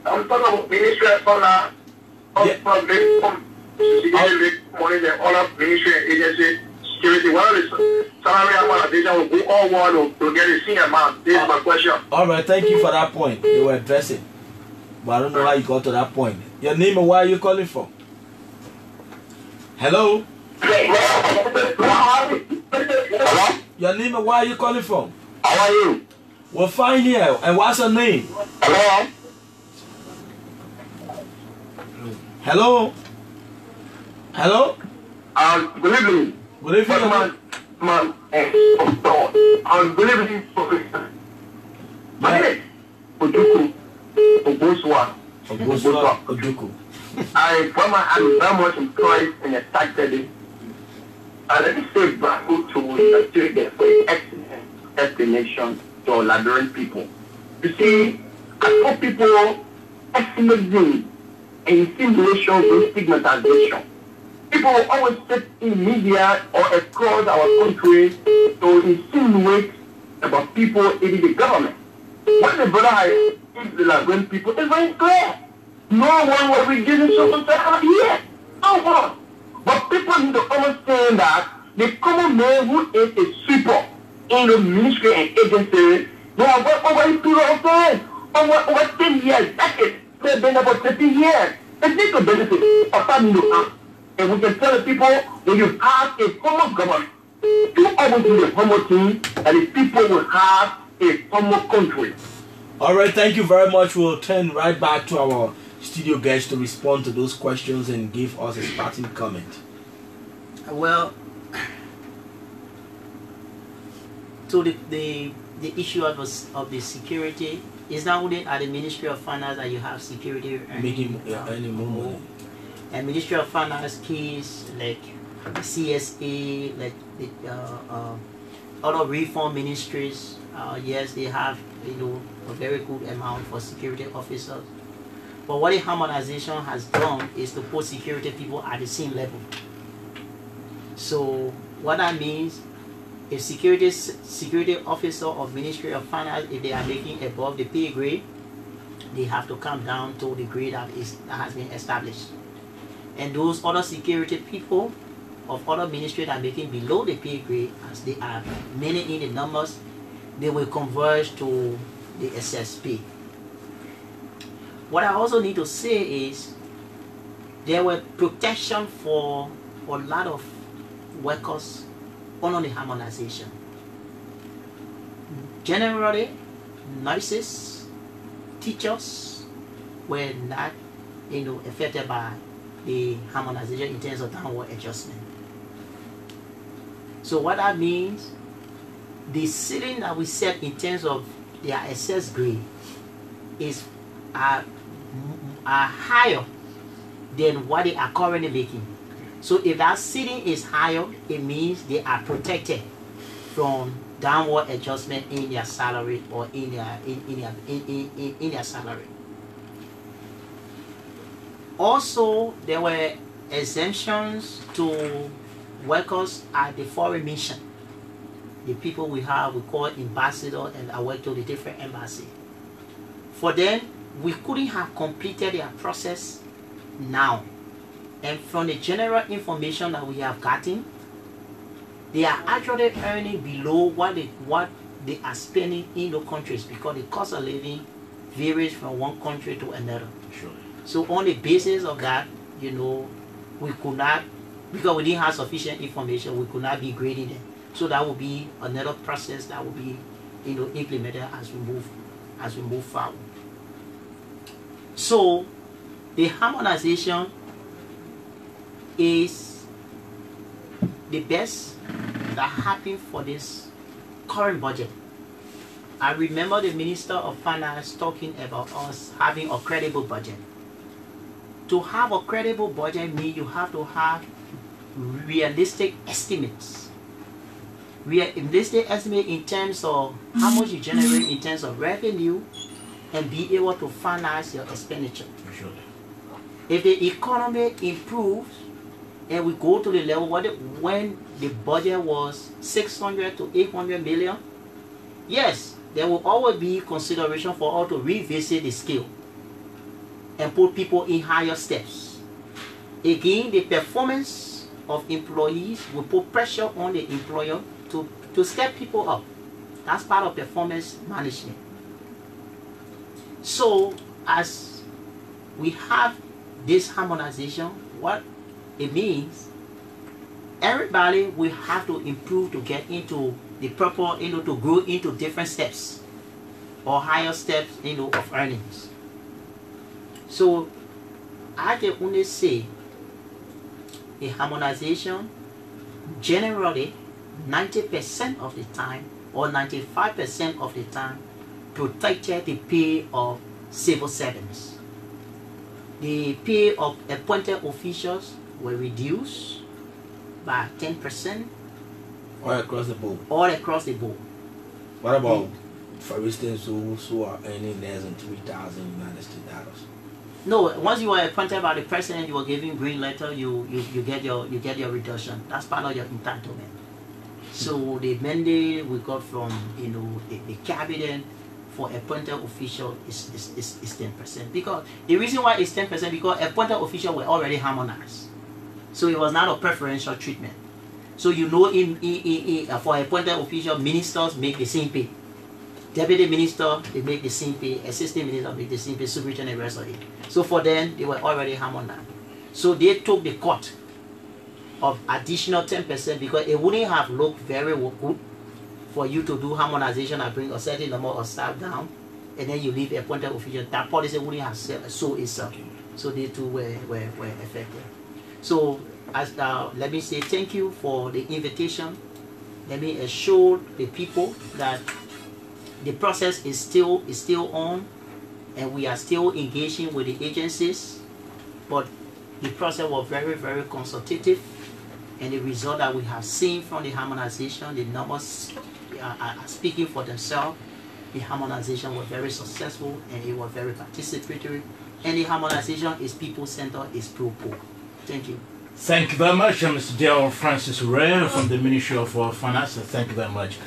I'm talking about Ministry of Finance, Yeah. Security make money than other ministry and agency. Security, what is salary harmonization will go all one to get the same amount? This is my question. All right, thank you for that point. They were addressing. But I don't know how you got to that point. Your name and where are you calling from? Hello? Hello? Your name and where are you calling from? How are you? We're fine here. And what's your name? Hello? Hello? Hello? Good evening. Good evening. Good evening. My name is Ojuku Oboswa. Ogosua Ojuku. I'm very much employed and excited. Let me say bravo to Nigeria for an excellent explanation to our Liberian people. You see, I told people excellent in simulation with stigmatization. People always sit in media or across our country to insinuate about people in the government. What the brother has said the Liberian people is very clear. No one will be giving social service here. No one. But people need to understand that the common man who is a sweeper in the ministry and agency, they have worked over a period of time, over 10 years, decades. They've been about 30 years. They need to benefit of family. And we can tell the people, when you have a common government, you always do the common thing, and the people will have a common country. All right, thank you very much. We'll turn right back to our studio guest to respond to those questions and give us a starting comment. Well, so the issue of the security is not only at the Ministry of Finance that you have security Making any more money. And Ministry of Finance keys like CSA, like the other reform ministries, yes, they have a very good amount for security officers. But what the harmonization has done is to put security people at the same level. So what that means, if security officer of Ministry of Finance, if they are making above the pay grade, they have to come down to the grade that has been established. And those other security people of other ministry that are making below the pay grade, as they are many in the numbers, they will converge to the SSP. What I also need to say is there were protection for a lot of workers under the harmonization. Generally, nurses, teachers were not, affected by the harmonization in terms of downward adjustment. So what that means, the ceiling that we set in terms of their SS grade are higher than what they are currently making. So if that ceiling is higher, it means they are protected from downward adjustment in their salary or in their salary. Also, there were exemptions to workers at the foreign mission. The people we call ambassador, and I work to the different embassy. For them, we couldn't have completed their process now. And from the general information that we have gotten, they are actually earning below what they are spending in the countries, because the cost of living varies from one country to another. Sure. So on the basis of that, we could not, because we didn't have sufficient information, we could not be grading them. So that will be another process that will be implemented as we move forward. So the harmonization is the best that happened for this current budget. I remember the Minister of Finance talking about us having a credible budget. To have a credible budget means you have to have realistic estimates. Realistic estimate in terms of how much you generate in terms of revenue, and be able to finance your expenditure. Sure. If the economy improves and we go to the level when the budget was 600 to 800 million, yes, there will always be consideration for us to revisit the scale and put people in higher steps. Again, the performance of employees will put pressure on the employer to step people up. That's part of performance management. So as we have this harmonization, what it means, everybody will have to improve to get into the proper, to grow into different steps or higher steps, of earnings. So I can only say a harmonization generally 90% of the time or 95% of the time protected the pay of civil servants. The pay of appointed officials were reduced by 10%. All across the board. All across the board. What about, for instance, those who are earning less than $3,000 United States dollars? No, once you are appointed by the president, you are given green letter. You get your reduction. That's part of your entitlement. So the mandate we got from the cabinet for appointed official is 10%. Because the reason why it's 10% because appointed officials were already harmonized. So it was not a preferential treatment. So for appointed official, ministers make the same pay. Deputy minister, they make the same pay. Assistant minister make the same pay. Superintendent and the rest of it. So for them, they were already harmonized. So they took the cut of additional 10% because it wouldn't have looked very good for you to do harmonization and bring a certain number of staff down, and then you leave appointed officials. That policy wouldn't have sold itself. So they too were affected. So let me say thank you for the invitation. Let me assure the people that the process is still on, and we are still engaging with the agencies, but the process was very, very consultative, and the result that we have seen from the harmonization, the numbers are speaking for themselves. The harmonization was very successful, and it was very participatory, and the harmonization is people-centered, is pro-poor. Thank you. Thank you very much, Mr. Dale Francis Ray from the Ministry of Finance. Thank you very much.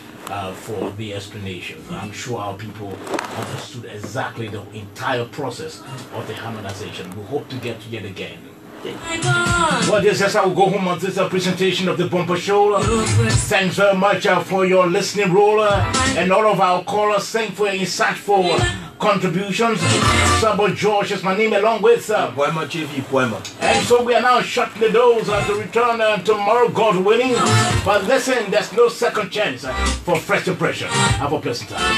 for the explanations. I'm sure our people understood exactly the entire process of the harmonization. We hope to get together again. Well, this is how we go home on this presentation of the Bumper Show. Thanks very much for your listening role, and all of our callers. Thanks for your insightful contributions. Sabo George is my name, along with Poema Chief Poema. And so we are now shutting the doors to return tomorrow, God willing. But listen, there's no second chance for fresh impression. Have a pleasant time.